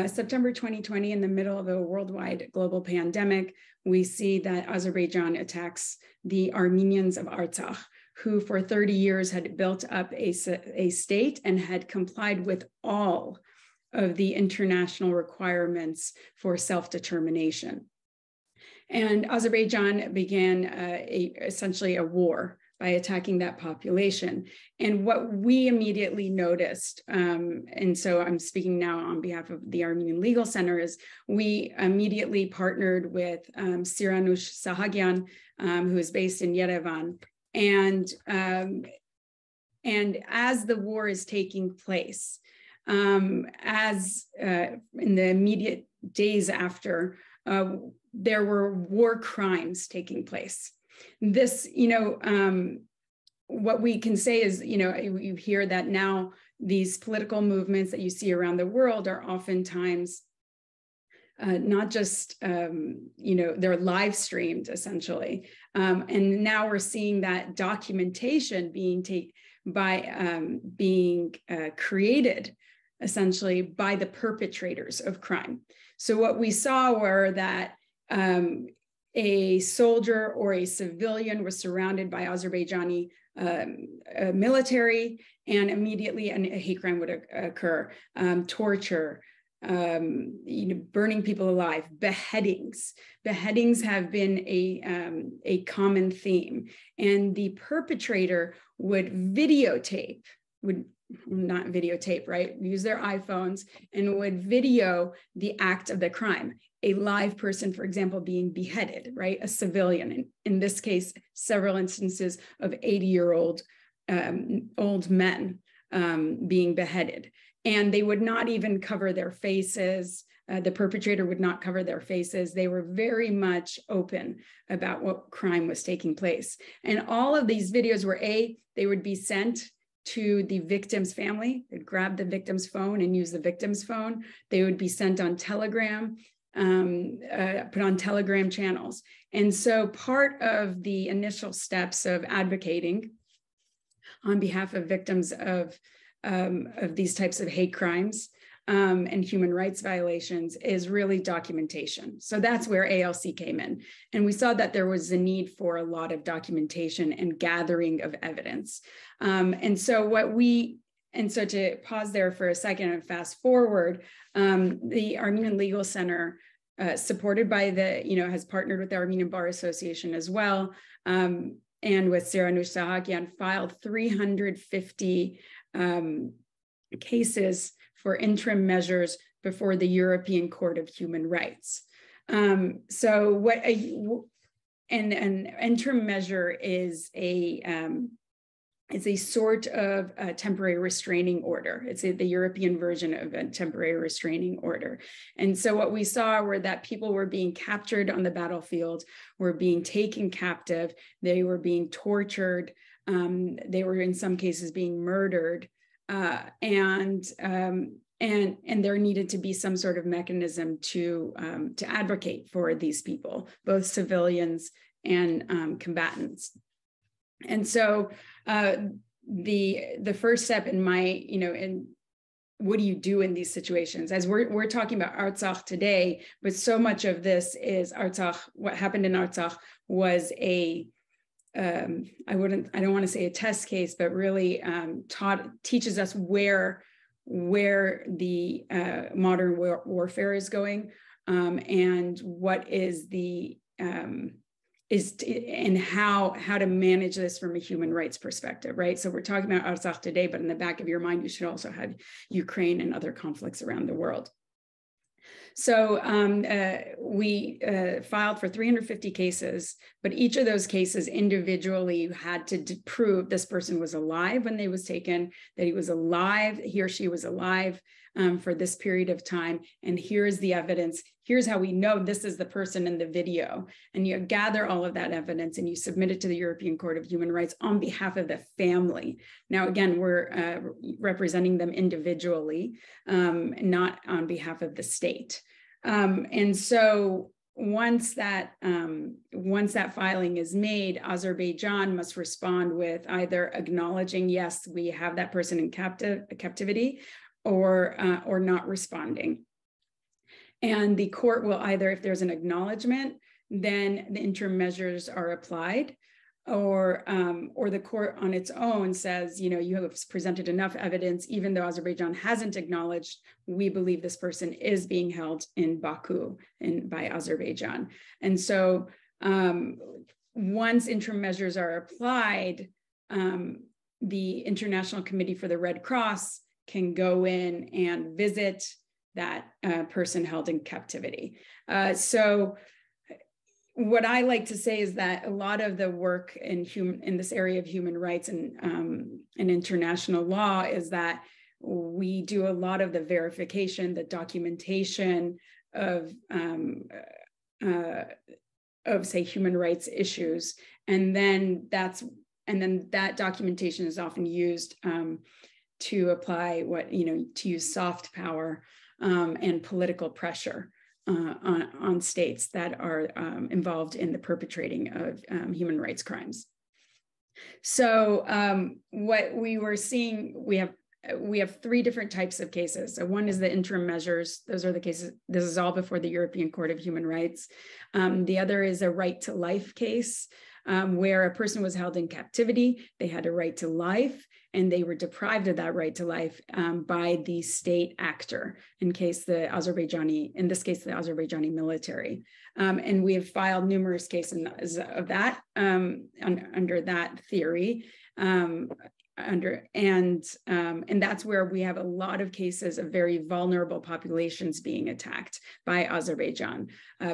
September 2020, in the middle of a worldwide global pandemic, we see that Azerbaijan attacks the Armenians of Artsakh, who for 30 years had built up a state and had complied with all of the international requirements for self-determination. And Azerbaijan began essentially a war by attacking that population. And what we immediately noticed, and so I'm speaking now on behalf of the Armenian Legal Center, is we immediately partnered with Siranush Sahagyan, who is based in Yerevan. And as the war is taking place, as in the immediate days after, there were war crimes taking place. This, what we can say is, you hear that now these political movements that you see around the world are oftentimes not just, they're live streamed essentially. And now we're seeing that documentation being created essentially by the perpetrators of crime. So what we saw were that a soldier or a civilian was surrounded by Azerbaijani military, and immediately a hate crime would occur, torture, burning people alive, beheadings. Beheadings have been a common theme, and the perpetrator would not videotape, right? Use their iPhones and would video the act of the crime. A live person, for example, being beheaded, right? A civilian. In this case, several instances of 80-year-old old men being beheaded. And they would not even cover their faces. The perpetrator would not cover their faces. They were very much open about what crime was taking place. And all of these videos were, they would be sent to the victim's family. They'd grab the victim's phone and use the victim's phone. They would be sent on Telegram, put on Telegram channels. And so part of the initial steps of advocating on behalf of victims of these types of hate crimes and human rights violations is really documentation. So that's where ALC came in. And we saw that there was a need for a lot of documentation and gathering of evidence. And so to pause there for a second and fast forward, the Armenian Legal Center, supported by has partnered with the Armenian Bar Association as well, and with Siranush Sahagyan, filed 350 cases for interim measures before the European Court of Human Rights. So what an interim measure is it's a sort of a temporary restraining order. It's the European version of a temporary restraining order. And so what we saw were that people were being captured on the battlefield, were being taken captive, they were being tortured, they were in some cases being murdered, and there needed to be some sort of mechanism to advocate for these people, both civilians and combatants. And so the first step in in what do you do in these situations? As we're talking about Artsakh today, but so much of this is Artsakh. What happened in Artsakh was I don't want to say a test case, but really teaches us where the modern warfare is going, and what is and how to manage this from a human rights perspective, right? So we're talking about Artsakh today, but in the back of your mind, you should also have Ukraine and other conflicts around the world. So we filed for 350 cases, but each of those cases individually had to prove this person was alive when they was taken, that he or she was alive for this period of time. And here's the evidence. Here's how we know this is the person in the video. And you gather all of that evidence and you submit it to the European Court of Human Rights on behalf of the family. Now, again, we're representing them individually, not on behalf of the state. And so once that filing is made, Azerbaijan must respond with either acknowledging, yes, we have that person in captivity, or not responding. And the court will either, if there's an acknowledgement, then the interim measures are applied, or the court on its own says, you have presented enough evidence, even though Azerbaijan hasn't acknowledged, we believe this person is being held in Baku by Azerbaijan. And so once interim measures are applied, the International Committee for the Red Cross can go in and visit that person held in captivity. So what I like to say is that a lot of the work in this area of human rights and international law is that we do a lot of the verification, the documentation of say human rights issues, and then that documentation is often used to apply to use soft power and political pressure on states that are involved in the perpetrating of human rights crimes. So what we were seeing, we have three different types of cases. So one is the interim measures. Those are the cases. This is all before the European Court of Human Rights. The other is a right to life case, where a person was held in captivity. They had a right to life, and they were deprived of that right to life by the state actor, in this case, the Azerbaijani military. And we have filed numerous cases of that under that theory. And that's where we have a lot of cases of very vulnerable populations being attacked by Azerbaijan,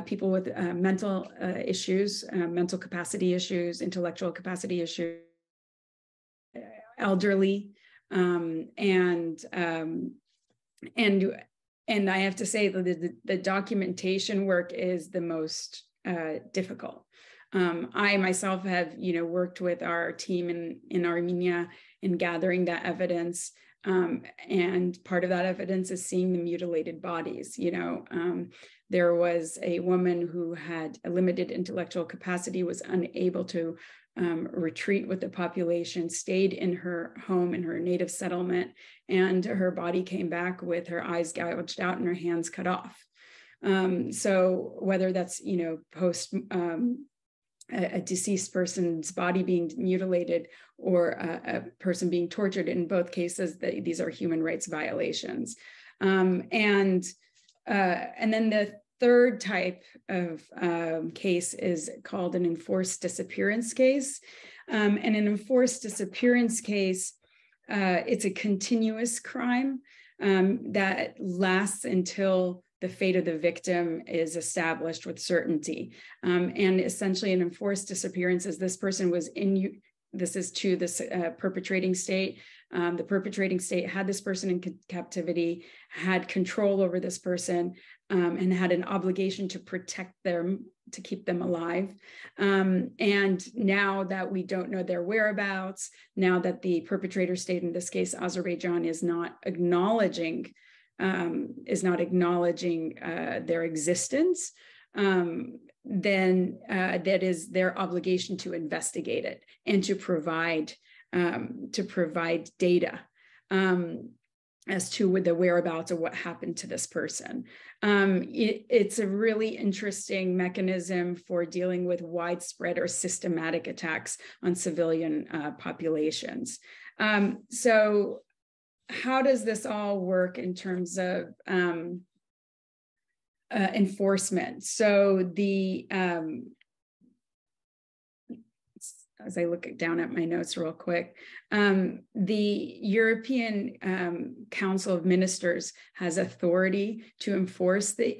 people with mental issues, mental capacity issues, intellectual capacity issues, elderly, and I have to say that the documentation work is the most difficult. I myself have, worked with our team in Armenia in gathering that evidence, and part of that evidence is seeing the mutilated bodies. There was a woman who had a limited intellectual capacity, was unable to retreat with the population, stayed in her home in her native settlement, and her body came back with her eyes gouged out and her hands cut off. So whether that's, post a deceased person's body being mutilated or a person being tortured, in both cases, these are human rights violations. And then the third type of case is called an enforced disappearance case. And an enforced disappearance case, it's a continuous crime that lasts until the fate of the victim is established with certainty. And essentially an enforced disappearance is this person was to this perpetrating state. The perpetrating state had this person in captivity, had control over this person, and had an obligation to protect them, to keep them alive. And now that we don't know their whereabouts, now that the perpetrator state, in this case, Azerbaijan, is not acknowledging their existence, then that is their obligation to investigate it and to provide data as to the whereabouts of what happened to this person. It's a really interesting mechanism for dealing with widespread or systematic attacks on civilian populations. So how does this all work in terms of enforcement? So as I look down at my notes real quick, the European Council of Ministers has authority to enforce the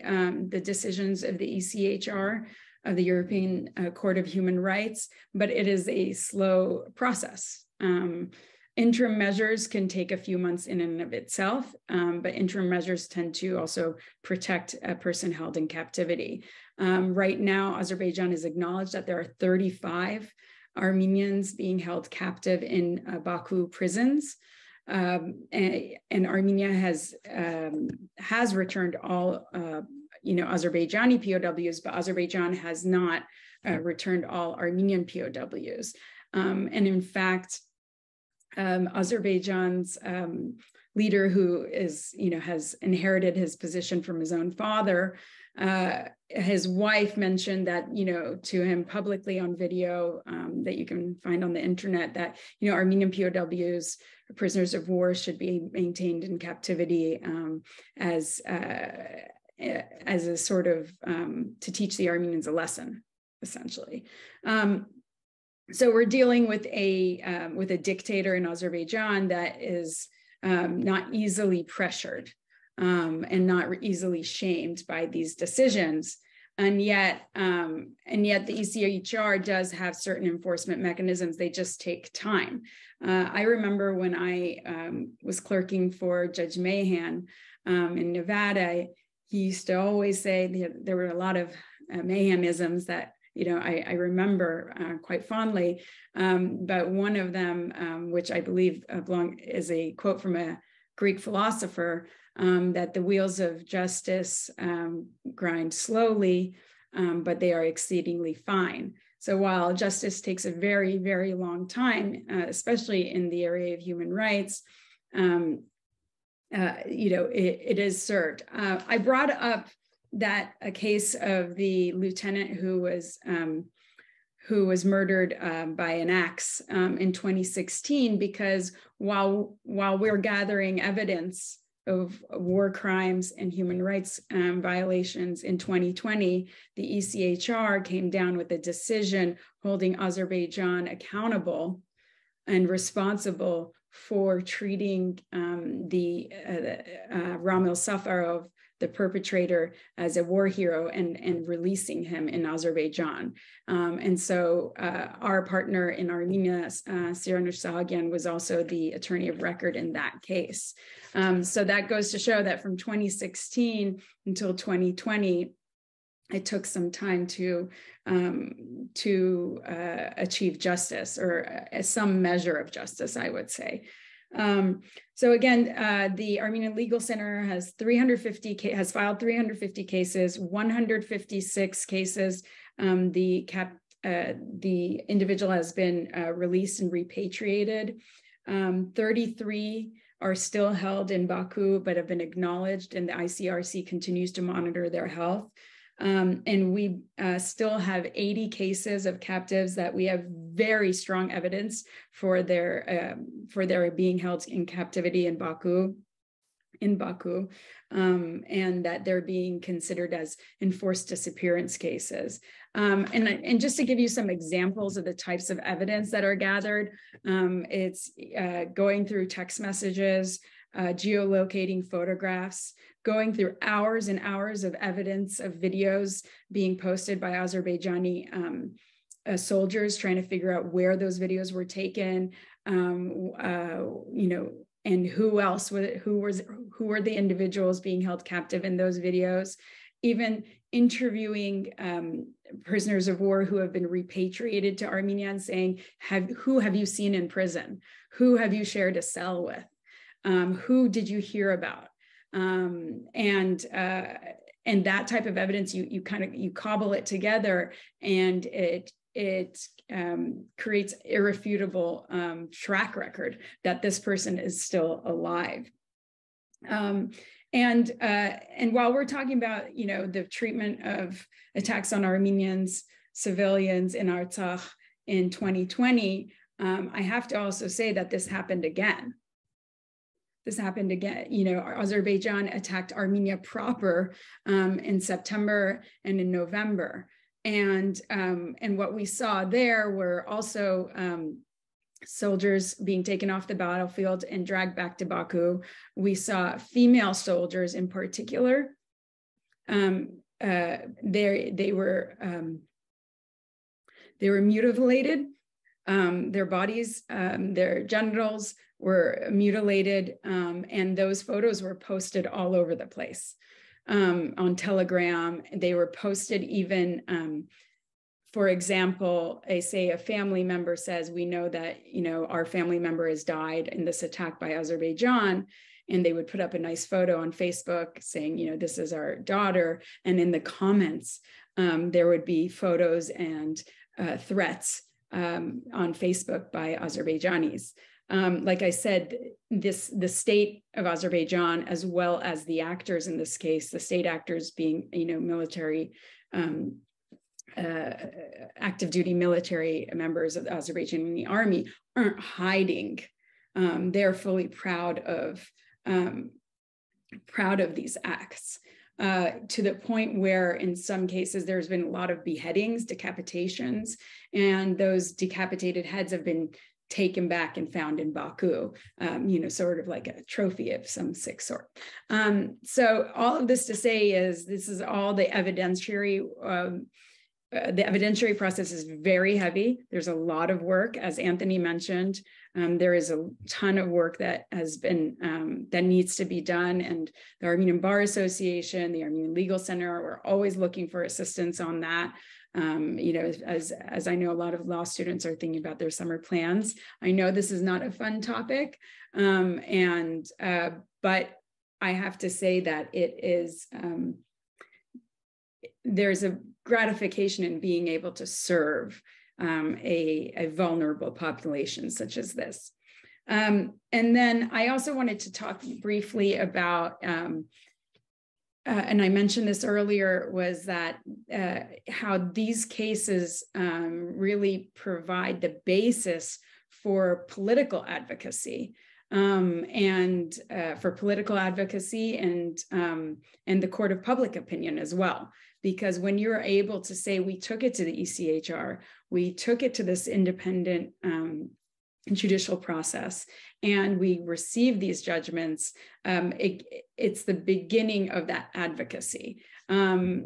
decisions of the ECHR, of the European Court of Human Rights, but it is a slow process. Interim measures can take a few months in and of itself, but interim measures tend to also protect a person held in captivity. Right now, Azerbaijan has acknowledged that there are 35 Armenians being held captive in Baku prisons, and Armenia has returned all Azerbaijani POWs, but Azerbaijan has not returned all Armenian POWs. And in fact, Azerbaijan's leader, who is, has inherited his position from his own father, his wife mentioned that, to him publicly on video that you can find on the internet, that, Armenian POWs, prisoners of war, should be maintained in captivity as a sort of to teach the Armenians a lesson. essentially. So we're dealing with a dictator in Azerbaijan that is not easily pressured and not easily shamed by these decisions. And yet the ECHR does have certain enforcement mechanisms. They just take time. I remember when I was clerking for Judge Mahan in Nevada, he used to always say there were a lot of Mahanisms that I remember quite fondly. But one of them, which I believe is a quote from a Greek philosopher, that the wheels of justice grind slowly, but they are exceedingly fine. So while justice takes a very, very long time, especially in the area of human rights, it is served. I brought up that a case of the lieutenant who was murdered by an axe in 2016, because while we're gathering evidence of war crimes and human rights violations in 2020, the ECHR came down with a decision holding Azerbaijan accountable and responsible for treating Ramil Safarov, the perpetrator, as a war hero and releasing him in Azerbaijan. And so our partner in Armenia, Siranush Sahagyan, was also the attorney of record in that case. So that goes to show that from 2016 until 2020, it took some time to achieve justice, or some measure of justice, I would say. So again, the Armenian Legal Center has filed 350 cases, 156 cases. The individual has been released and repatriated. 33 are still held in Baku, but have been acknowledged, and the ICRC continues to monitor their health. And we still have 80 cases of captives that we have very strong evidence for their being held in captivity in Baku, and that they're being considered as enforced disappearance cases. And just to give you some examples of the types of evidence that are gathered, it's going through text messages, geolocating photographs, going through hours and hours of evidence of videos being posted by Azerbaijani soldiers, trying to figure out where those videos were taken, and who else who were the individuals being held captive in those videos. Even interviewing prisoners of war who have been repatriated to Armenia and saying, who have you seen in prison? Who have you shared a cell with? Who did you hear about? And that type of evidence, you cobble it together, and it creates irrefutable track record that this person is still alive. And while we're talking about the treatment of attacks on Armenians, civilians in Artsakh in 2020, I have to also say that this happened again. Azerbaijan attacked Armenia proper in September and in November. And what we saw there were also soldiers being taken off the battlefield and dragged back to Baku. We saw female soldiers in particular. They were mutilated. Their bodies, their genitals were mutilated, and those photos were posted all over the place on Telegram. They were posted even, for example, a family member says, we know that our family member has died in this attack by Azerbaijan, and they would put up a nice photo on Facebook saying, this is our daughter, and in the comments there would be photos and threats on Facebook by Azerbaijanis. Like I said, the state of Azerbaijan, as well as the actors in this case, the state actors being, military, active duty military members of the Azerbaijani army, aren't hiding. They're fully proud of these acts. to the point where in some cases there's been a lot of beheadings, decapitations, and those decapitated heads have been taken back and found in Baku, sort of like a trophy of some sick sort. So all of this to say is this is all the evidentiary. The evidentiary process is very heavy. There's a lot of work, as Anthony mentioned. There is a ton of work that has been that needs to be done, and the Armenian Bar Association, the Armenian Legal Center, we're always looking for assistance on that. As I know, a lot of law students are thinking about their summer plans. I know this is not a fun topic, but I have to say that it is. There's a gratification in being able to serve a vulnerable population such as this. And then I also wanted to talk briefly about, and I mentioned this earlier, was that how these cases really provide the basis for political advocacy. And the court of public opinion as well. Because when you're able to say, we took it to the ECHR, we took it to this independent judicial process, and we received these judgments, it's the beginning of that advocacy. As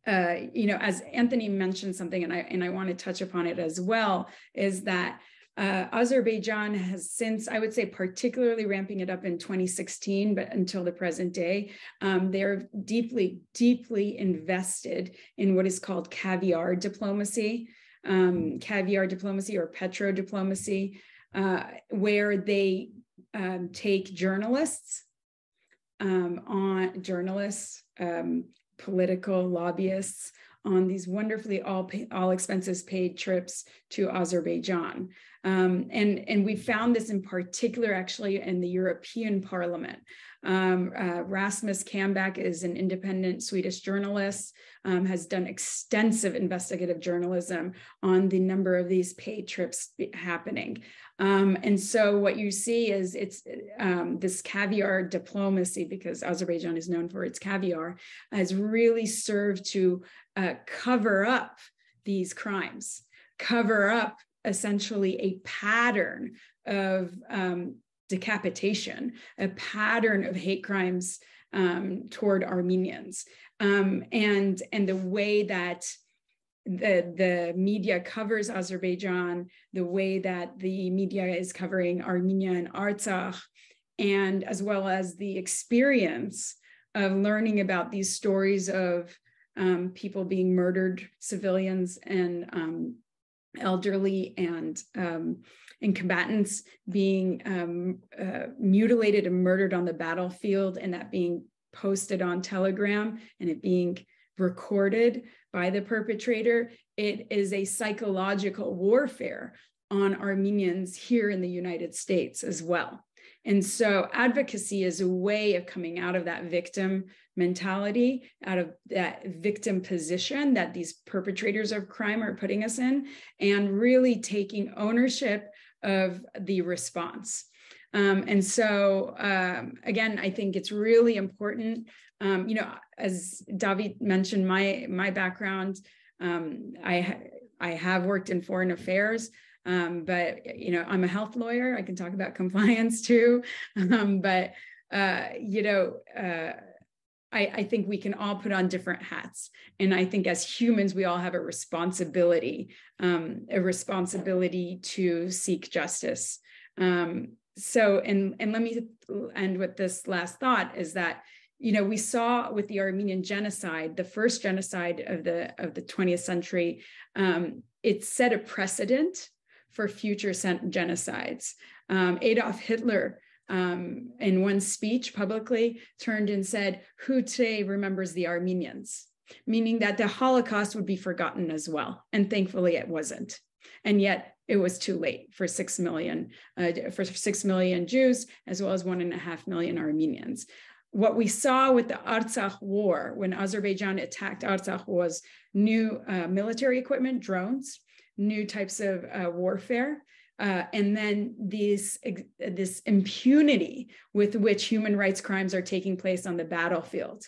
Anthony mentioned something, and I want to touch upon it as well, is that Azerbaijan has since, I would say, particularly ramping it up in 2016, but until the present day, they're deeply, deeply invested in what is called caviar diplomacy or petro diplomacy, where they take journalists, political lobbyists, on these wonderfully all expenses paid trips to Azerbaijan. And we found this in particular actually in the European Parliament. Rasmus Kambak is an independent Swedish journalist, has done extensive investigative journalism on the number of these paid trips happening. And so what you see is it's this caviar diplomacy, because Azerbaijan is known for its caviar, has really served to cover up these crimes, cover up essentially a pattern of decapitation, a pattern of hate crimes toward Armenians, and the way that the media covers Azerbaijan, the way that the media is covering Armenia and Artsakh, and as well as the experience of learning about these stories of people being murdered, civilians and elderly and combatants being mutilated and murdered on the battlefield, and that being posted on Telegram and it being recorded by the perpetrator. It is a psychological warfare on Armenians here in the United States as well. And so advocacy is a way of coming out of that victim mentality, out of that victim position that these perpetrators of crime are putting us in, and really taking ownership of the response. And so, again, I think it's really important. As David mentioned, my background, I have worked in foreign affairs, but I'm a health lawyer. I can talk about compliance too, I think we can all put on different hats, and I think as humans we all have a responsibility to seek justice. So, and let me end with this last thought, is that, we saw with the Armenian genocide, the first genocide of the 20th century, it set a precedent for future genocides. Adolf Hitler, in one speech publicly, turned and said, "Who today remembers the Armenians?" Meaning that the Holocaust would be forgotten as well. And thankfully it wasn't. And yet it was too late for 6 million Jews, as well as 1.5 million Armenians. What we saw with the Artsakh war, when Azerbaijan attacked Artsakh, was new military equipment, drones, new types of warfare, and then this impunity with which human rights crimes are taking place on the battlefield.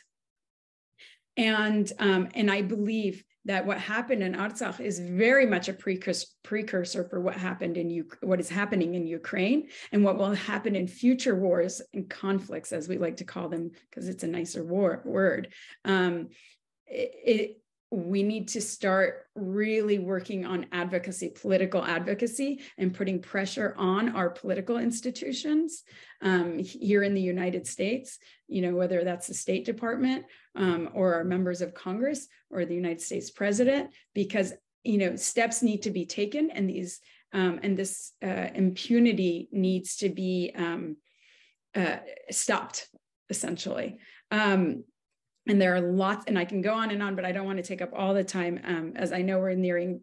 And I believe that what happened in Artsakh is very much a precursor for what happened in what is happening in Ukraine and what will happen in future wars and conflicts, as we like to call them, because it's a nicer word. We need to start really working on advocacy, political advocacy, and putting pressure on our political institutions here in the United States, whether that's the State Department or our members of Congress or the United States President, because, steps need to be taken, and this impunity needs to be stopped, essentially. And there are lots, and I can go on and on, but I don't want to take up all the time, as I know we're nearing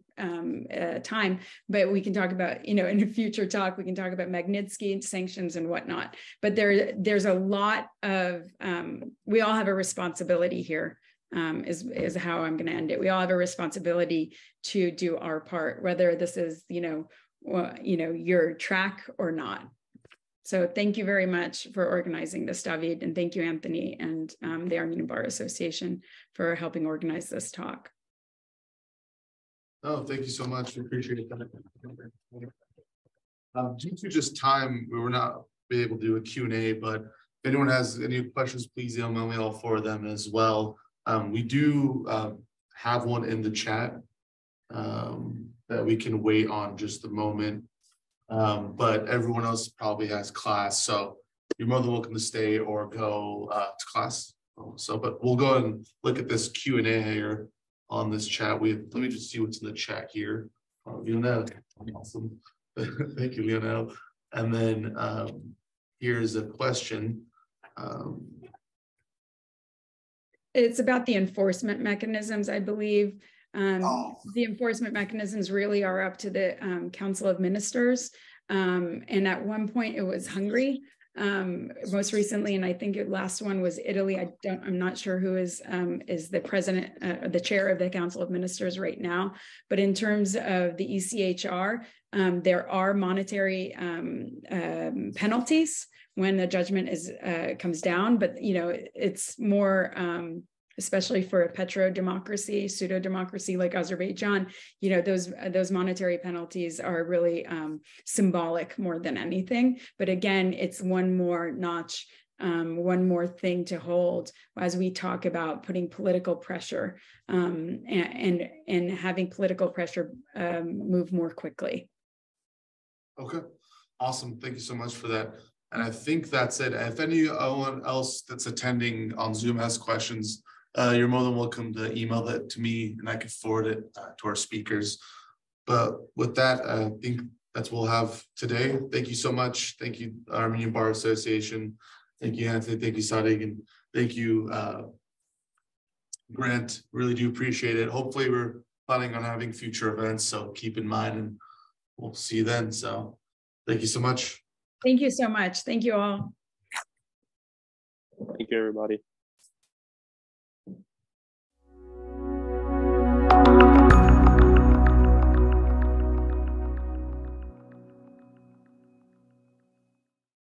time, but we can talk about, in a future talk, we can talk about Magnitsky and sanctions and whatnot. But there's a lot of, we all have a responsibility here, is how I'm going to end it. We all have a responsibility to do our part, whether this is, your track or not. So thank you very much for organizing this, David, and thank you, Anthony, and the Armenian Bar Association for helping organize this talk. Oh, thank you so much. We appreciate it. Due to just time, we were not be able to do a Q&A, but if anyone has any questions, please email me all for them as well. We do have one in the chat that we can wait on just a moment. But everyone else probably has class, so you're more than welcome to stay or go to class. But we'll go and look at this Q&A here on this chat. Let me just see what's in the chat here. Lionel, awesome. Thank you, Lionel. And then here's a question. It's about the enforcement mechanisms, I believe. The enforcement mechanisms really are up to the Council of Ministers. And at one point it was Hungary, most recently, and I think the last one was Italy. I'm not sure who is the president, the chair of the Council of Ministers right now. But in terms of the ECHR, there are monetary penalties when the judgment comes down, but it's more especially for a petro-democracy, pseudo-democracy like Azerbaijan, those monetary penalties are really symbolic more than anything. But again, it's one more notch, one more thing to hold as we talk about putting political pressure and having political pressure move more quickly. Okay, awesome. Thank you so much for that. And I think that's it. If anyone else that's attending on Zoom has questions, you're more than welcome to email that to me and I can forward it to our speakers. But with that, I think that's what we'll have today. Thank you so much. Thank you, Armenian Bar Association. Thank you, Anthony. Thank you, Sadiq. And thank you, Grant. Really do appreciate it. Hopefully we're planning on having future events, so keep in mind and we'll see you then. So thank you so much. Thank you so much. Thank you all. Thank you, everybody.